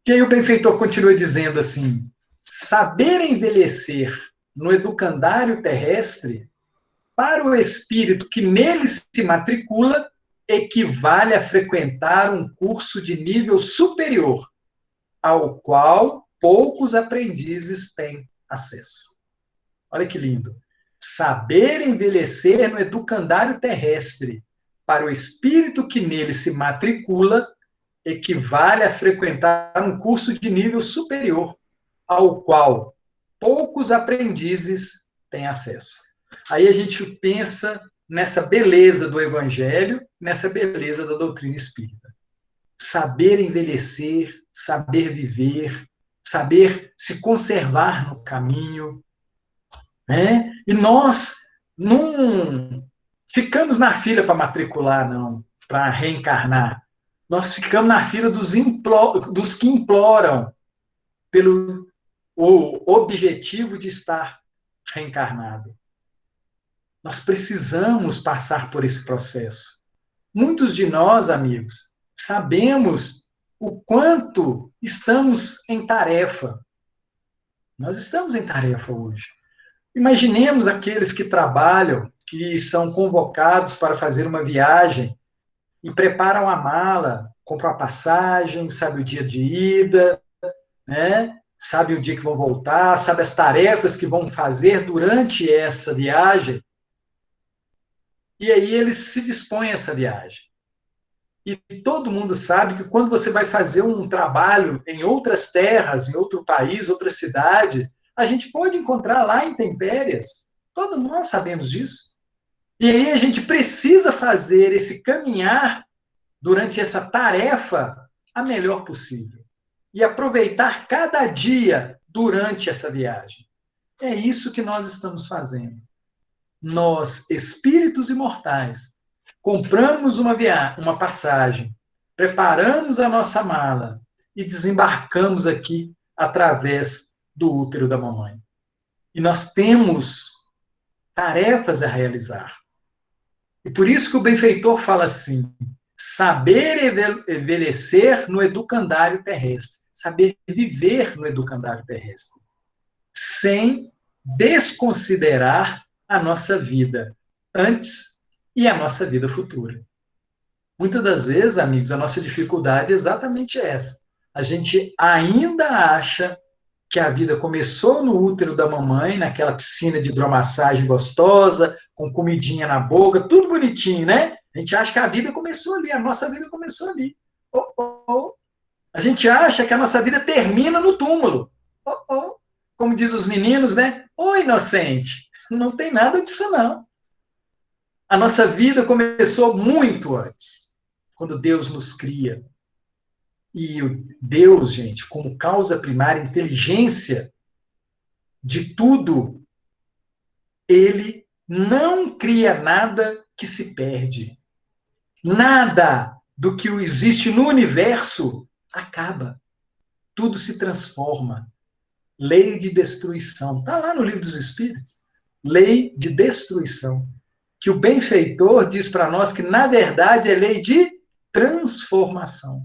Speaker 3: E aí o benfeitor continua dizendo assim, saber envelhecer no educandário terrestre, para o espírito que nele se matricula, equivale a frequentar um curso de nível superior, ao qual poucos aprendizes têm acesso. Olha que lindo. Saber envelhecer no educandário terrestre, para o espírito que nele se matricula, equivale a frequentar um curso de nível superior, ao qual poucos aprendizes têm acesso. Aí a gente pensa nessa beleza do Evangelho, nessa beleza da doutrina espírita. Saber envelhecer, saber viver, saber se conservar no caminho, né? E nós não ficamos na fila para matricular, não, para reencarnar. Nós ficamos na fila dos que imploram pelo o objetivo de estar reencarnado. Nós precisamos passar por esse processo. Muitos de nós, amigos, sabemos o quanto estamos em tarefa. Nós estamos em tarefa hoje. Imaginemos aqueles que trabalham, que são convocados para fazer uma viagem e preparam a mala, compram a passagem, sabe o dia de ida, né? Sabe o dia que vão voltar, sabe as tarefas que vão fazer durante essa viagem. E aí eles se dispõem a essa viagem. E todo mundo sabe que quando você vai fazer um trabalho em outras terras, em outro país, outra cidade, a gente pode encontrar lá intempéries. Todos nós sabemos disso. E aí a gente precisa fazer esse caminhar durante essa tarefa a melhor possível. E aproveitar cada dia durante essa viagem. É isso que nós estamos fazendo. Nós, espíritos imortais, compramos uma passagem, preparamos a nossa mala e desembarcamos aqui através do útero da mamãe. E nós temos tarefas a realizar. E por isso que o benfeitor fala assim, saber envelhecer no educandário terrestre, saber viver no educandário terrestre, sem desconsiderar a nossa vida antes e a nossa vida futura. Muitas das vezes, amigos, a nossa dificuldade é exatamente essa. A gente ainda acha que a vida começou no útero da mamãe, naquela piscina de hidromassagem gostosa, com comidinha na boca, tudo bonitinho, né? A gente acha que a vida começou ali, a nossa vida começou ali. Oh, oh, oh. A gente acha que a nossa vida termina no túmulo. Oh, oh. Como diz os meninos, né? Ô, inocente, não tem nada disso, não. A nossa vida começou muito antes, quando Deus nos cria. E o Deus, gente, como causa primária, inteligência de tudo, ele não cria nada que se perde. Nada do que existe no universo acaba. Tudo se transforma. Lei de destruição. Está lá no Livro dos Espíritos. Lei de destruição. Que o benfeitor diz para nós que, na verdade, é lei de transformação.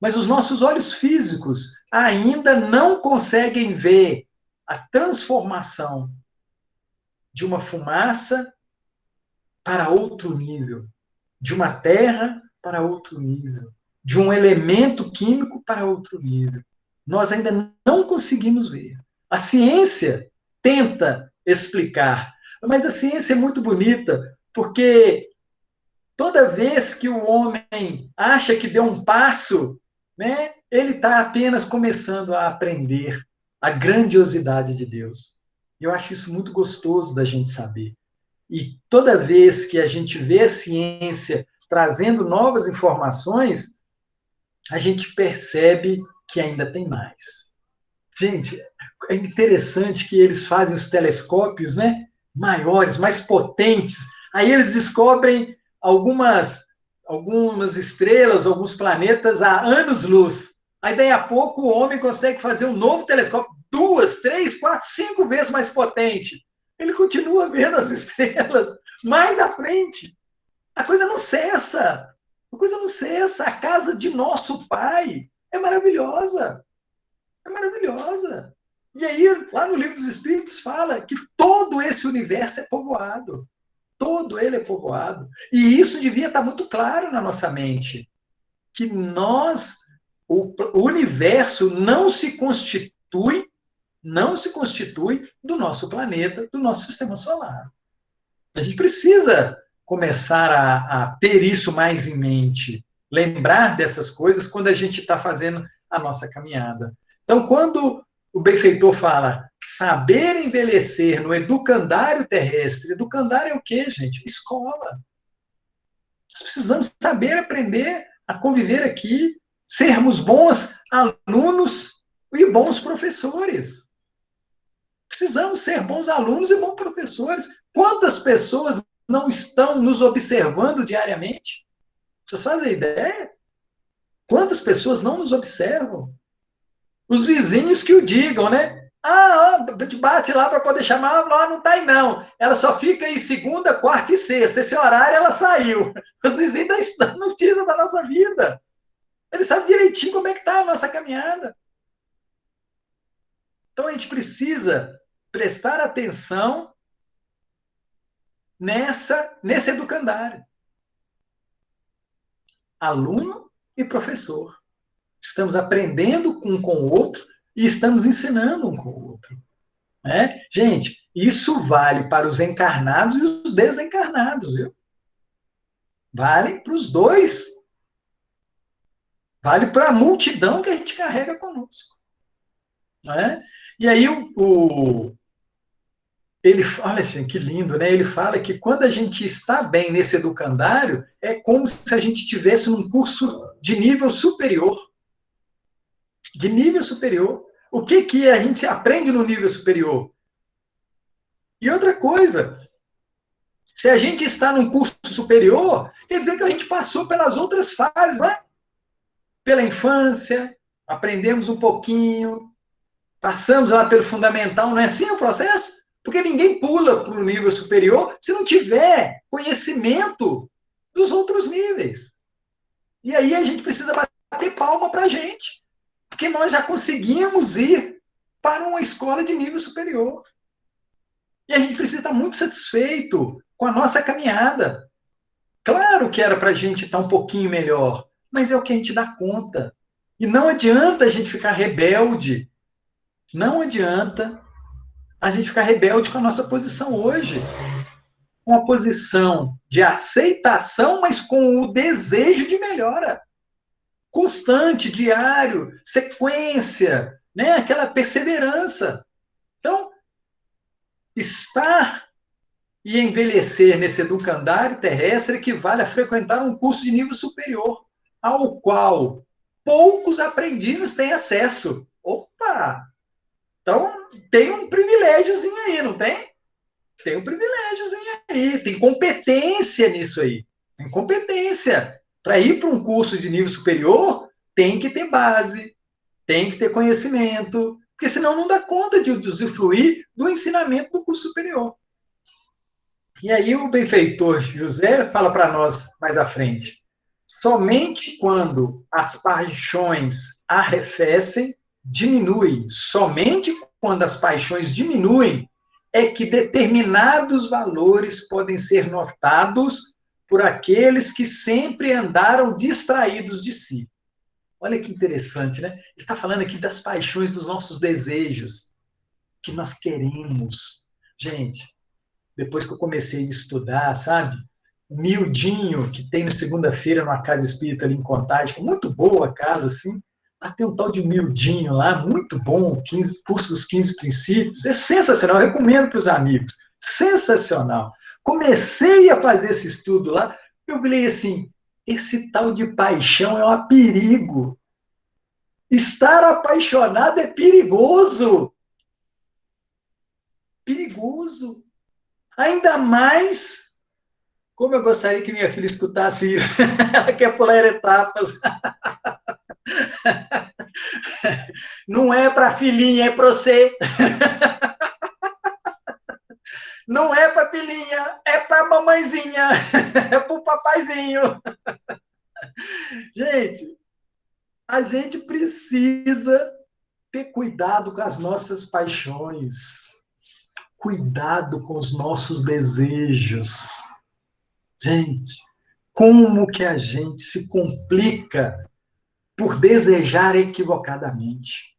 Speaker 3: Mas os nossos olhos físicos ainda não conseguem ver a transformação de uma fumaça para outro nível, de uma terra para outro nível, de um elemento químico para outro nível. Nós ainda não conseguimos ver. A ciência tenta explicar, mas a ciência é muito bonita, porque toda vez que o homem acha que deu um passo, né, ele está apenas começando a aprender a grandiosidade de Deus. Eu acho isso muito gostoso da gente saber. E toda vez que a gente vê a ciência trazendo novas informações, a gente percebe que ainda tem mais. Gente, é interessante que eles fazem os telescópios, né, maiores, mais potentes. Aí eles descobrem algumas estrelas, alguns planetas há anos-luz. Aí, daí a pouco, o homem consegue fazer um novo telescópio, 2, 3, 4, 5 vezes mais potente. Ele continua vendo as estrelas mais à frente. A coisa não cessa. A coisa não cessa. A casa de nosso Pai é maravilhosa. É maravilhosa. E aí, lá no Livro dos Espíritos, fala que todo esse universo é povoado. Todo ele é povoado. E isso devia estar muito claro na nossa mente. Que o universo não se constitui do nosso planeta, do nosso sistema solar. A gente precisa começar a ter isso mais em mente. Lembrar dessas coisas quando a gente está fazendo a nossa caminhada. Então, quando o benfeitor fala saber envelhecer no educandário terrestre, educandário é o quê, gente? Escola. Nós precisamos saber aprender a conviver aqui, sermos bons alunos e bons professores. Precisamos ser bons alunos e bons professores. Quantas pessoas não estão nos observando diariamente? Vocês fazem ideia? Quantas pessoas não nos observam? Os vizinhos que o digam, né? Bate lá para poder chamar, lá não está aí não. Ela só fica aí segunda, quarta e sexta. Esse horário ela saiu. Os vizinhos dão notícia da nossa vida. Eles sabem direitinho como é que está a nossa caminhada. Então a gente precisa prestar atenção nesse educandário. Aluno e professor. Estamos aprendendo um com o outro e estamos ensinando um com o outro. Né? Gente, isso vale para os encarnados e os desencarnados, viu? Vale para os dois. Vale para a multidão que a gente carrega conosco. Né? E aí ele fala assim, que lindo, né? Ele fala que quando a gente está bem nesse educandário, é como se a gente estivesse num curso de nível superior. De nível superior. O que a gente aprende no nível superior? E outra coisa, se a gente está num curso superior, quer dizer que a gente passou pelas outras fases, né? Pela infância, aprendemos um pouquinho, passamos lá pelo fundamental, não é assim o processo? Porque ninguém pula para o nível superior se não tiver conhecimento dos outros níveis. E aí a gente precisa bater palma para a gente, porque nós já conseguimos ir para uma escola de nível superior. E a gente precisa estar muito satisfeito com a nossa caminhada. Claro que era para a gente estar um pouquinho melhor, mas é o que a gente dá conta. E não adianta a gente ficar rebelde. Não adianta a gente ficar rebelde com a nossa posição hoje. Uma posição de aceitação, mas com o desejo de melhora. Constante, diário, sequência, né? Aquela perseverança. Então, estar e envelhecer nesse educandário terrestre equivale a frequentar um curso de nível superior, ao qual poucos aprendizes têm acesso. Opa! Então, tem um privilégiozinho aí, não tem? Tem um privilégiozinho aí, tem competência nisso aí. Tem competência. Para ir para um curso de nível superior, tem que ter base, tem que ter conhecimento, porque senão não dá conta de usufruir do ensinamento do curso superior. E aí o benfeitor José fala para nós mais à frente: somente quando as paixões arrefecem, diminuem. Somente quando as paixões diminuem é que determinados valores podem ser notados por aqueles que sempre andaram distraídos de si. Olha que interessante, né? Ele está falando aqui das paixões, dos nossos desejos, que nós queremos. Gente, depois que eu comecei a estudar, sabe? O Miudinho, que tem na segunda-feira numa casa espírita ali em Contagem, que é muito boa a casa, assim. Lá tem um tal de Miudinho lá, muito bom, curso dos 15 princípios. É sensacional, eu recomendo para os amigos. Sensacional. Comecei a fazer esse estudo lá, eu falei assim, esse tal de paixão é um perigo. Estar apaixonado é perigoso. Perigoso. Ainda mais, como eu gostaria que minha filha escutasse isso. Ela quer pular etapas. Não é para a filhinha, é para você. Não é para a filhinha, é para a mamãezinha. É para o papaizinho. Gente, a gente precisa ter cuidado com as nossas paixões. Cuidado com os nossos desejos. Gente, como que a gente se complica por desejar equivocadamente?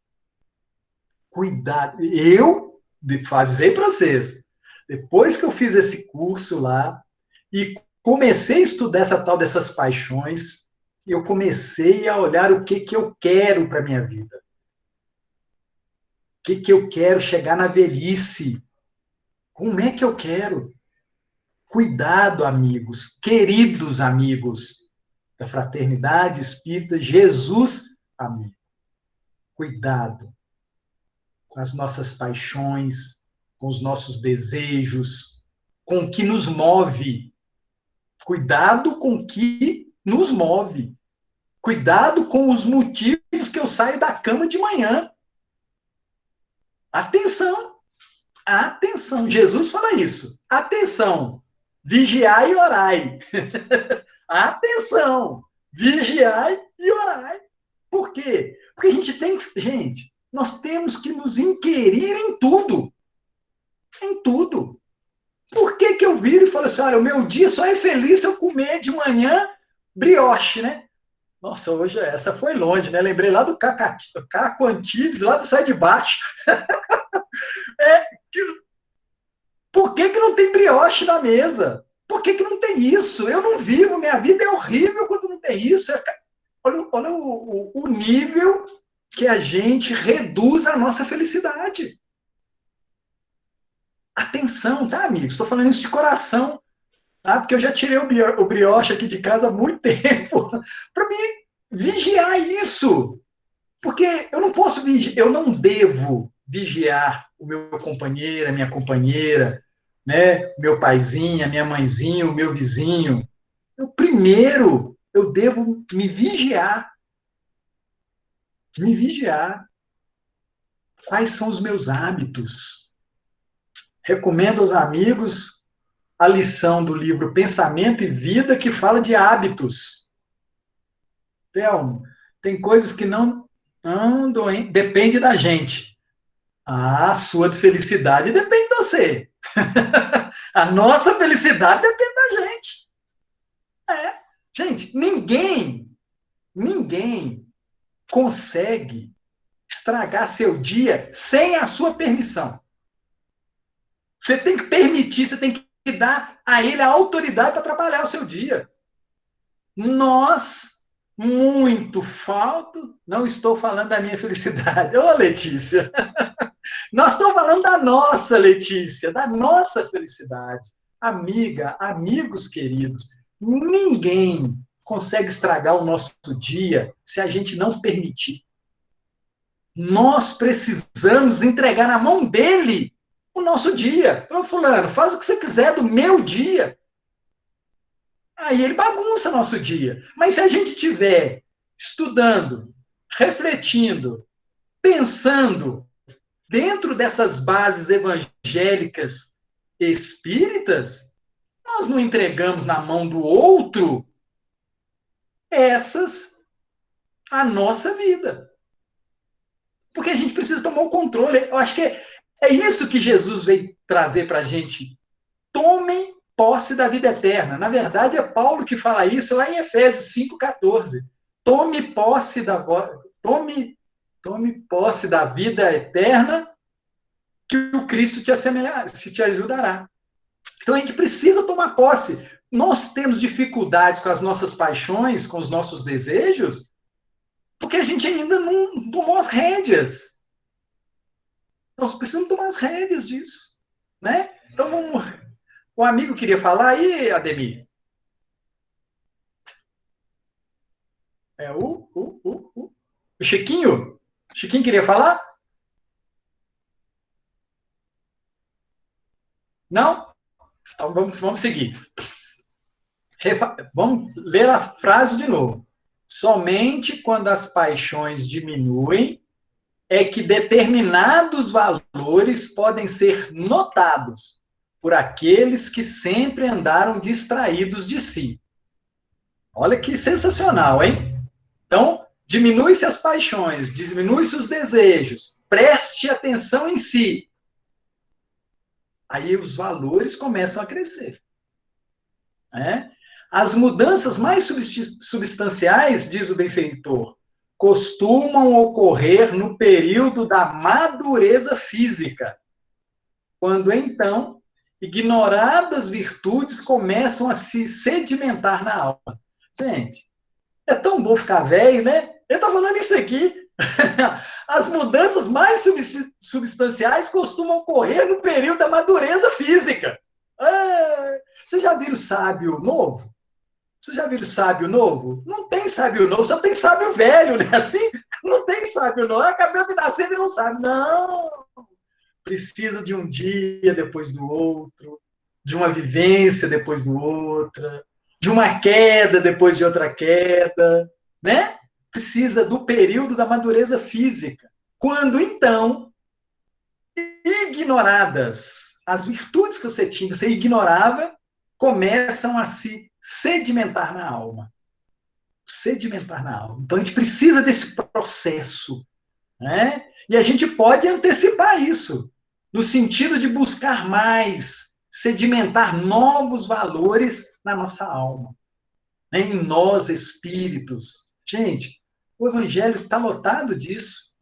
Speaker 3: Cuidado. Eu avisei para vocês, depois que eu fiz esse curso lá e comecei a estudar essa tal dessas paixões, eu comecei a olhar o que eu quero para minha vida. O que eu quero chegar na velhice. Como é que eu quero? Cuidado, amigos, queridos amigos da Fraternidade Espírita Jesus Amigo. Cuidado com as nossas paixões, com os nossos desejos, com o que nos move. Cuidado com o que nos move. Cuidado com os motivos que eu saio da cama de manhã. Atenção! Atenção! Jesus fala isso. Atenção! Vigiai e orai. Atenção! Vigiai e orai. Por quê? Porque a gente tem... Gente, nós temos que nos inquirir em tudo. Em tudo. Por que eu viro e falo assim, olha, o meu dia só é feliz se eu comer de manhã brioche, né? Nossa, hoje essa foi longe, né? Lembrei lá do Caco Antibes, lá do Sai de Baixo. Por que não tem brioche na mesa? Por que não tem isso? Eu não vivo, minha vida é horrível quando não tem isso. Olha o nível que a gente reduz a nossa felicidade. Atenção, tá, amigos? Estou falando isso de coração, tá? Porque eu já tirei o brioche aqui de casa há muito tempo para me vigiar isso. Porque eu não posso vigiar, eu não devo vigiar o meu companheiro, a minha companheira, né? Meu paizinho, a minha mãezinha, o meu vizinho. Primeiro, eu devo me vigiar. Me vigiar. Quais são os meus hábitos? Recomendo aos amigos a lição do livro Pensamento e Vida, que fala de hábitos. Então, tem coisas que não depende da gente. A sua felicidade depende de você. A nossa felicidade depende da gente. ninguém consegue estragar seu dia sem a sua permissão. Você tem que permitir, você tem que dar a ele a autoridade para trabalhar o seu dia. Nós, muito falto, não estou falando da minha felicidade. Ô, Letícia! Nós estamos falando da nossa, Letícia, da nossa felicidade. Amiga, amigos queridos, ninguém consegue estragar o nosso dia se a gente não permitir. Nós precisamos entregar na mão dele o nosso dia. Falou, fulano, faz o que você quiser do meu dia. Aí ele bagunça nosso dia. Mas se a gente estiver estudando, refletindo, pensando dentro dessas bases evangélicas espíritas, nós não entregamos na mão do outro a nossa vida. Porque a gente precisa tomar o controle. Eu acho que é isso que Jesus veio trazer para a gente. Tomem posse da vida eterna. Na verdade, é Paulo que fala isso lá em Efésios 5,14. Tome posse da vida eterna que o Cristo te ajudará. Então, a gente precisa tomar posse. Nós temos dificuldades com as nossas paixões, com os nossos desejos, porque a gente ainda não tomou as rédeas. Nós precisamos tomar as rédeas disso. Né? Então, vamos... O amigo queria falar aí, Ademir? O Chiquinho? O Chiquinho queria falar? Não? Então vamos seguir. Vamos ler a frase de novo. Somente quando as paixões diminuem é que determinados valores podem ser notados por aqueles que sempre andaram distraídos de si. Olha que sensacional, hein? Então, diminui-se as paixões, diminui-se os desejos, preste atenção em si. Aí os valores começam a crescer. Né? As mudanças mais substanciais, diz o benfeitor, costumam ocorrer no período da madureza física, quando então ignoradas virtudes começam a se sedimentar na alma. Gente, é tão bom ficar velho, né? Eu tô falando isso aqui. As mudanças mais substanciais costumam ocorrer no período da madureza física. Vocês já viram sábio novo? Vocês já viram sábio novo? Não tem sábio novo, só tem sábio velho, né? Assim, não tem sábio novo. Acabou de nascer e não sabe. Não! Precisa de um dia depois do outro, de uma vivência depois do outra, de uma queda depois de outra queda, né? Precisa do período da madureza física. Quando, então, ignoradas as virtudes que você tinha, você ignorava, começam a se sedimentar na alma. Sedimentar na alma. Então, a gente precisa desse processo, né? E a gente pode antecipar isso, no sentido de buscar mais, sedimentar novos valores na nossa alma, né? Em nós, espíritos. Gente, o Evangelho está lotado disso.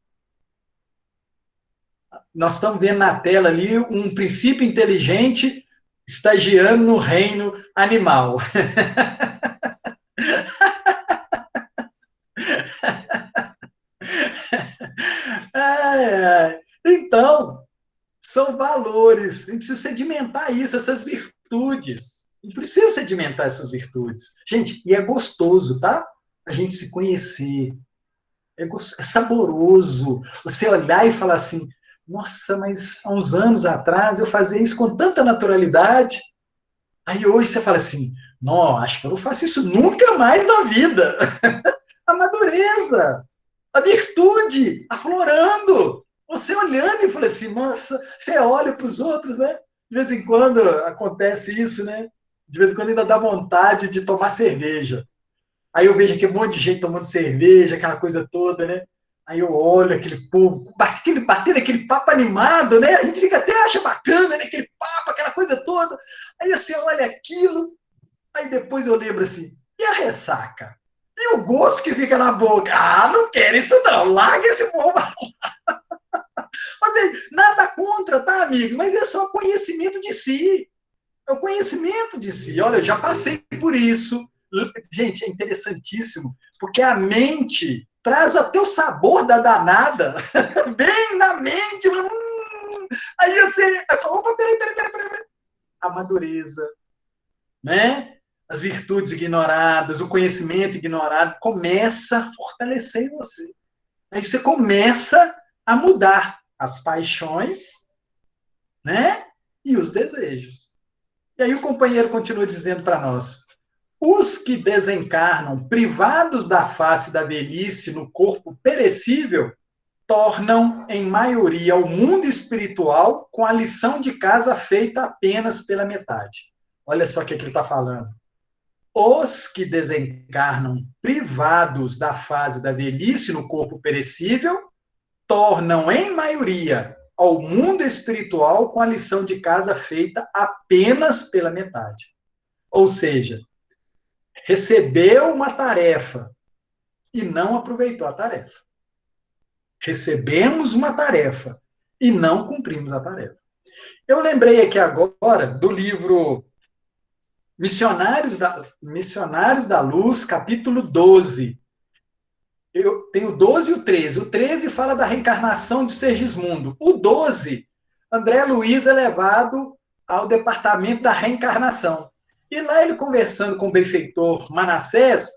Speaker 3: Nós estamos vendo na tela ali um princípio inteligente estagiando no reino animal. Então, são valores. A gente precisa sedimentar isso, essas virtudes. A gente precisa sedimentar essas virtudes. Gente, e é gostoso, tá? A gente se conhecer. É saboroso. Você olhar e falar assim, nossa, mas há uns anos atrás eu fazia isso com tanta naturalidade. Aí hoje você fala assim, não, acho que eu não faço isso nunca mais na vida. A madureza, a virtude aflorando. Você olhando e fala assim, nossa, você olha para os outros, né? De vez em quando acontece isso, né? De vez em quando ainda dá vontade de tomar cerveja. Aí eu vejo aquele monte de gente tomando cerveja, aquela coisa toda, né? Aí eu olho aquele povo, batendo aquele papo animado, né? A gente fica até acha bacana, né? Aquele papo, aquela coisa toda. Aí você olha aquilo, aí depois eu lembro assim, e a ressaca? E o gosto que fica na boca? Ah, não quero isso não, larga esse povo. Mas nada contra, tá, amigo? Mas é só conhecimento de si. É o conhecimento de si. Olha, eu já passei por isso. Gente, é interessantíssimo, porque a mente traz até o sabor da danada, bem na mente. Aí você, opa, peraí. A madureza, né? As virtudes ignoradas, o conhecimento ignorado, começa a fortalecer em você. Aí você começa a mudar as paixões, né? E os desejos. E aí o companheiro continua dizendo para nós: os que desencarnam privados da face da velhice no corpo perecível tornam, em maioria, o mundo espiritual com a lição de casa feita apenas pela metade. Olha só o que ele está falando. Os que desencarnam privados da fase da velhice no corpo perecível tornam, em maioria, ao mundo espiritual com a lição de casa feita apenas pela metade. Ou seja, recebeu uma tarefa e não aproveitou a tarefa. Recebemos uma tarefa e não cumprimos a tarefa. Eu lembrei aqui agora do livro Missionários da Luz, capítulo 12. Eu tenho o 12 e o 13. O 13 fala da reencarnação de Sergismundo. O 12, André Luiz é levado ao departamento da reencarnação. E lá ele conversando com o benfeitor Manassés,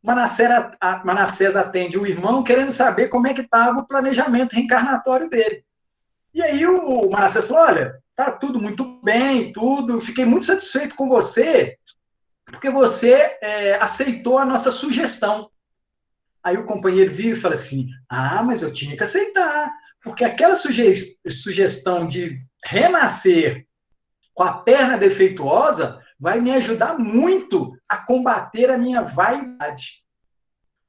Speaker 3: Manassés atende o irmão querendo saber como é que estava o planejamento reencarnatório dele. E aí o Manassés falou, olha, tá tudo muito bem, tudo, fiquei muito satisfeito com você, porque você aceitou a nossa sugestão. Aí o companheiro vira e fala assim, mas eu tinha que aceitar, porque aquela sugestão de renascer com a perna defeituosa vai me ajudar muito a combater a minha vaidade.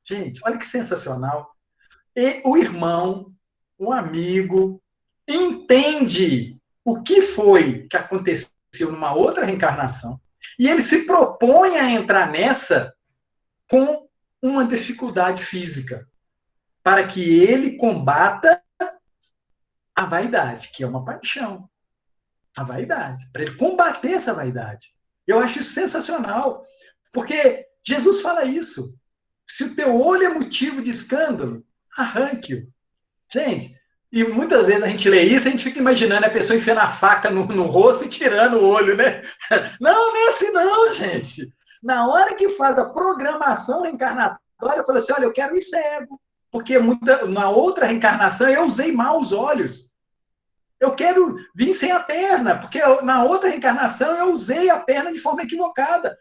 Speaker 3: Gente, olha que sensacional. E o irmão, o amigo, entende o que foi que aconteceu numa outra reencarnação e ele se propõe a entrar nessa com uma dificuldade física, para que ele combata a vaidade, que é uma paixão. A vaidade, para ele combater essa vaidade. Eu acho isso sensacional, porque Jesus fala isso. Se o teu olho é motivo de escândalo, arranque-o. Gente, e muitas vezes a gente lê isso e a gente fica imaginando a pessoa enfiando a faca no rosto e tirando o olho, né? Não é assim não, gente. Na hora que faz a programação reencarnatória, eu falo assim, olha, eu quero ir cego, porque na outra reencarnação eu usei mal os olhos. Eu quero vir sem a perna, porque na outra reencarnação eu usei a perna de forma equivocada.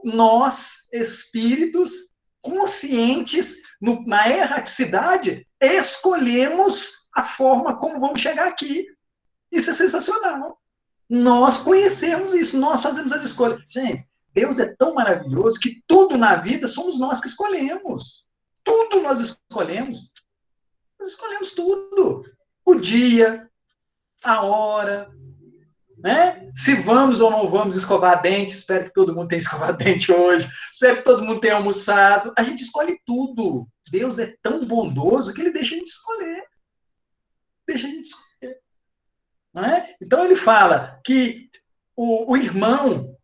Speaker 3: Nós, espíritos conscientes, na erraticidade, escolhemos a forma como vamos chegar aqui. Isso é sensacional. Nós conhecemos isso, nós fazemos as escolhas. Gente, Deus é tão maravilhoso que tudo na vida somos nós que escolhemos. Tudo nós escolhemos. Nós escolhemos tudo. O dia, a hora, né? Se vamos ou não vamos escovar dente, espero que todo mundo tenha escovado dente hoje, espero que todo mundo tenha almoçado. A gente escolhe tudo. Deus é tão bondoso que ele deixa a gente escolher. Deixa a gente escolher. Não é? Então ele fala que o irmão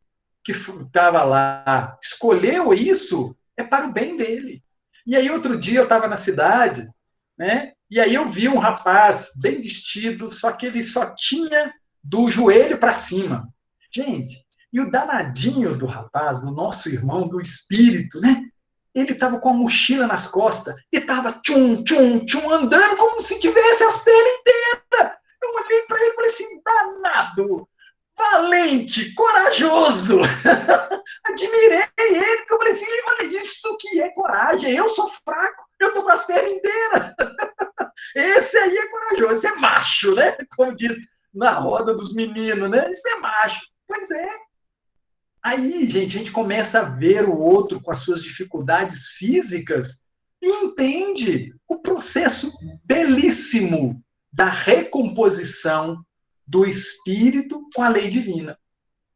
Speaker 3: que estava lá escolheu isso é para o bem dele. E aí outro dia eu estava na cidade, né? E aí eu vi um rapaz bem vestido, só que ele só tinha do joelho para cima. Gente, e o danadinho do rapaz, do nosso irmão, do espírito, né? Ele estava com a mochila nas costas e estava tchum, tchum, tchum, andando como se tivesse as pernas inteiras. Eu olhei para ele e falei assim, danado, valente, corajoso. Admirei ele, porque eu falei assim, olha, isso que é coragem, eu sou fraco, eu estou com as pernas inteiras. Esse aí é corajoso, esse é macho, né? Como diz na roda dos meninos, né? Esse é macho. Pois é. Aí, gente, a gente começa a ver o outro com as suas dificuldades físicas e entende o processo belíssimo da recomposição do espírito com a lei divina.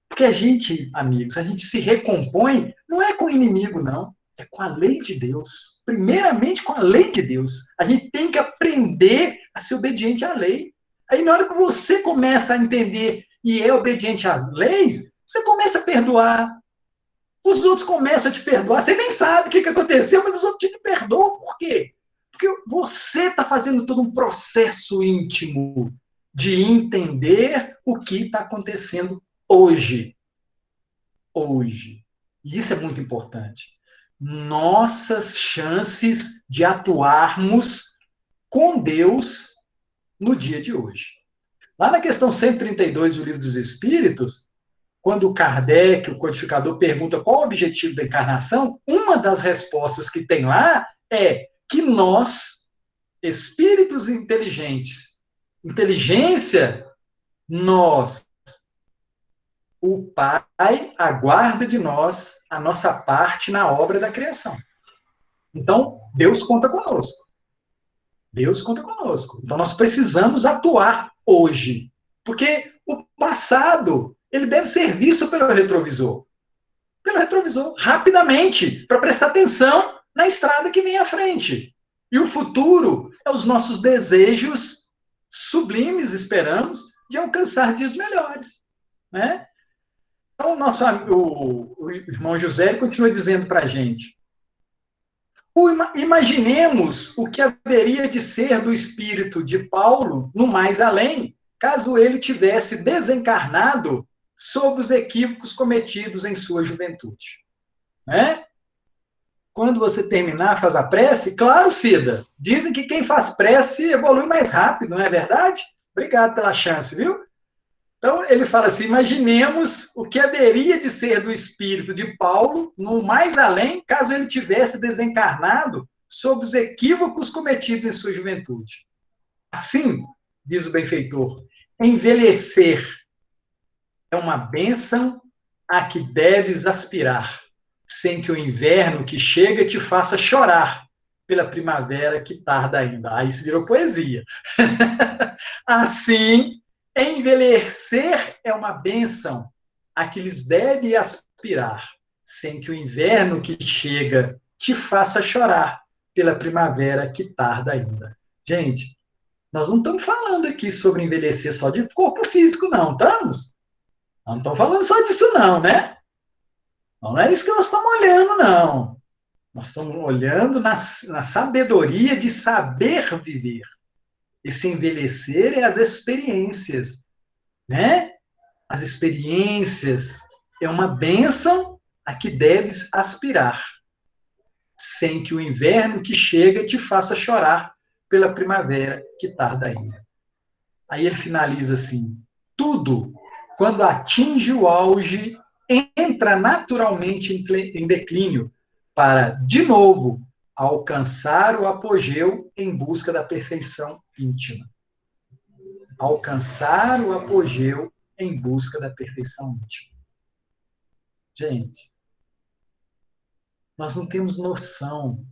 Speaker 3: Porque a gente, amigos, a gente se recompõe, não é com o inimigo, não. É com a lei de Deus. Primeiramente com a lei de Deus. A gente tem que aprender a ser obediente à lei. Aí na hora que você começa a entender e é obediente às leis, você começa a perdoar. Os outros começam a te perdoar. Você nem sabe o que aconteceu, mas os outros te perdoam. Por quê? Porque você está fazendo todo um processo íntimo de entender o que está acontecendo hoje. Hoje. E isso é muito importante. Nossas chances de atuarmos com Deus no dia de hoje. Lá na questão 132 do Livro dos Espíritos, quando Kardec, o codificador, pergunta qual o objetivo da encarnação, uma das respostas que tem lá é que nós, espíritos inteligentes, inteligência, nós, o Pai aguarda de nós a nossa parte na obra da criação. Então, Deus conta conosco. Deus conta conosco. Então, nós precisamos atuar hoje. Porque o passado, ele deve ser visto pelo retrovisor. Pelo retrovisor, rapidamente, para prestar atenção na estrada que vem à frente. E o futuro é os nossos desejos sublimes, esperamos, de alcançar dias melhores. Né? Então, o irmão José continua dizendo para a gente: imaginemos o que haveria de ser do espírito de Paulo no mais além, caso ele tivesse desencarnado sob os equívocos cometidos em sua juventude. Né? Quando você terminar, faz a prece, claro, Cida, dizem que quem faz prece evolui mais rápido, não é verdade? Obrigado pela chance, viu? Então, ele fala assim, imaginemos o que haveria de ser do espírito de Paulo, no mais além, caso ele tivesse desencarnado sob os equívocos cometidos em sua juventude. Assim, diz o benfeitor, envelhecer é uma bênção a que deves aspirar, sem que o inverno que chega te faça chorar pela primavera que tarda ainda. Ah, isso virou poesia. Assim, envelhecer é uma bênção a que lhes deve aspirar, sem que o inverno que chega te faça chorar pela primavera que tarda ainda. Gente, nós não estamos falando aqui sobre envelhecer só de corpo físico, não, estamos? Não estamos falando só disso, não, né? Não é isso que nós estamos olhando, não. Nós estamos olhando na sabedoria de saber viver. Esse envelhecer é as experiências, né? As experiências é uma bênção a que deves aspirar, sem que o inverno que chega te faça chorar pela primavera que tarda ainda. Aí ele finaliza assim, tudo, quando atinge o auge, entra naturalmente em declínio, para, de novo, alcançar o apogeu em busca da perfeição íntima. Alcançar o apogeu em busca da perfeição íntima. Gente, nós não temos noção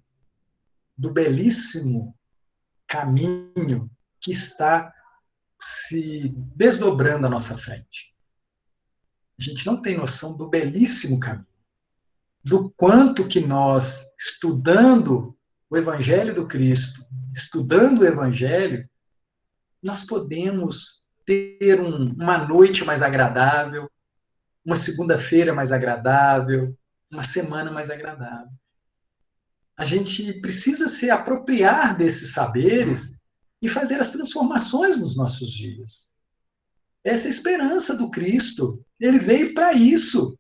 Speaker 3: do belíssimo caminho que está se desdobrando à nossa frente. A gente não tem noção do belíssimo caminho, do quanto que nós, estudando o Evangelho do Cristo, estudando o Evangelho, nós podemos ter uma noite mais agradável, uma segunda-feira mais agradável, uma semana mais agradável. A gente precisa se apropriar desses saberes e fazer as transformações nos nossos dias. Essa é a esperança do Cristo. Ele veio para isso.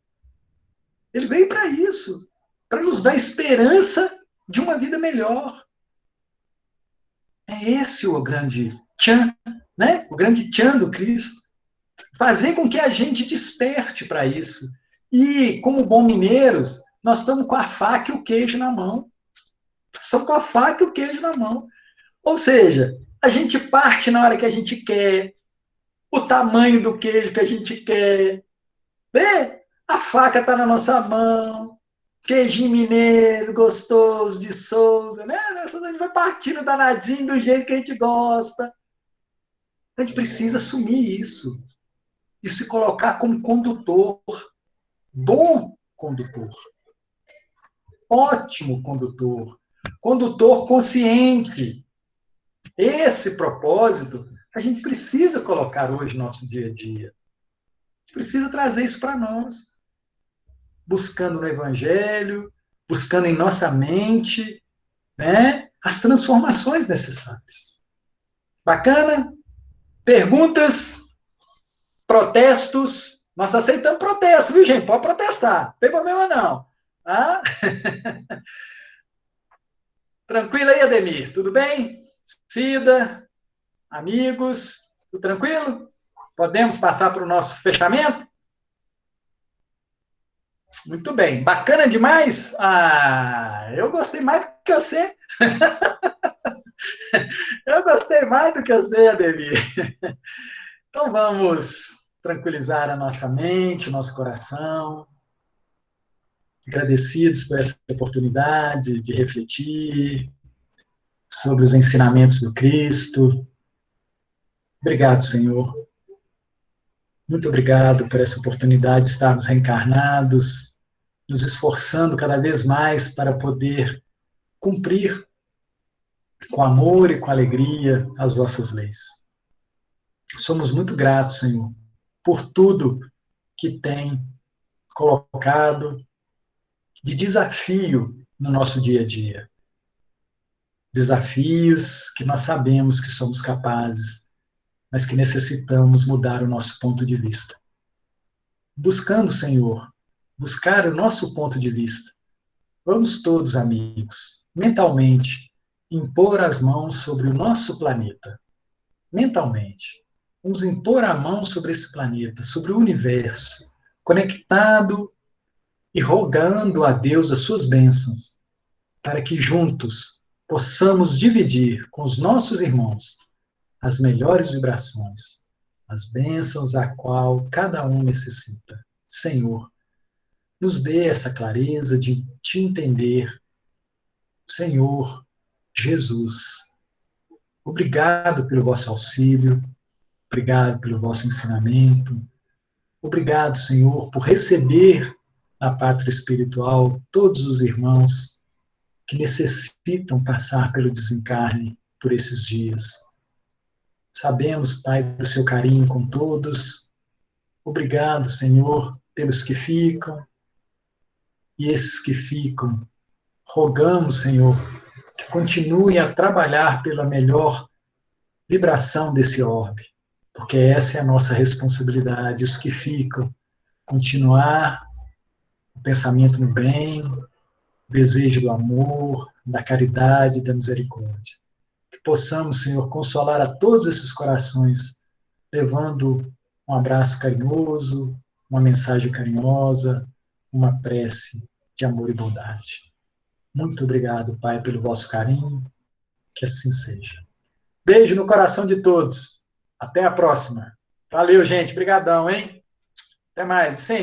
Speaker 3: Ele veio para isso. Para nos dar esperança de uma vida melhor. É esse o grande tchan, né? O grande tchan do Cristo. Fazer com que a gente desperte para isso. E, como bons mineiros, nós estamos com a faca e o queijo na mão. Estamos com a faca e o queijo na mão. Ou seja, a gente parte na hora que a gente quer, o tamanho do queijo que a gente quer. Né? A faca está na nossa mão, queijinho mineiro, gostoso, de Souza, né? A gente vai partindo danadinho do jeito que a gente gosta. A gente precisa assumir isso. E se colocar como condutor, bom condutor. ótimo condutor, condutor consciente. Esse propósito a gente precisa colocar hoje no nosso dia a dia. A gente precisa trazer isso para nós, buscando no Evangelho, buscando em nossa mente, né, as transformações necessárias. Bacana? Perguntas? Protestos? Nós aceitamos protesto, viu, gente? Pode protestar, não tem problema não. Tá? Tranquilo aí, Ademir? Tudo bem? Cida? Amigos? Tudo tranquilo? Podemos passar para o nosso fechamento? Muito bem. Bacana demais? Eu gostei mais do que você. Eu gostei mais do que você, Ademir. Então vamos tranquilizar a nossa mente, o nosso coração. Agradecidos por essa oportunidade de refletir sobre os ensinamentos do Cristo. Obrigado, Senhor. Muito obrigado por essa oportunidade de estarmos reencarnados, nos esforçando cada vez mais para poder cumprir com amor e com alegria as vossas leis. Somos muito gratos, Senhor, por tudo que tem colocado de desafio no nosso dia a dia. Desafios que nós sabemos que somos capazes, mas que necessitamos mudar o nosso ponto de vista. Buscando, Senhor, buscar o nosso ponto de vista. Vamos todos, amigos, mentalmente, impor as mãos sobre o nosso planeta. Mentalmente. Vamos impor a mão sobre esse planeta, sobre o universo, conectado e rogando a Deus as suas bênçãos, para que juntos possamos dividir com os nossos irmãos as melhores vibrações, as bênçãos a qual cada um necessita. Senhor, nos dê essa clareza de te entender. Senhor Jesus, obrigado pelo vosso auxílio, obrigado pelo vosso ensinamento, obrigado, Senhor, por receber na pátria espiritual todos os irmãos que necessitam passar pelo desencarne por esses dias. Sabemos, Pai, do seu carinho com todos. Obrigado, Senhor, pelos que ficam. E esses que ficam, rogamos, Senhor, que continue a trabalhar pela melhor vibração desse orbe, porque essa é a nossa responsabilidade. Os que ficam, continuar o pensamento no bem, o desejo do amor, da caridade, da misericórdia. Que possamos, Senhor, consolar a todos esses corações, levando um abraço carinhoso, uma mensagem carinhosa, uma prece de amor e bondade. Muito obrigado, Pai, pelo vosso carinho, que assim seja. Beijo no coração de todos. Até a próxima. Valeu, gente. Obrigadão, hein? Até mais. Vicente.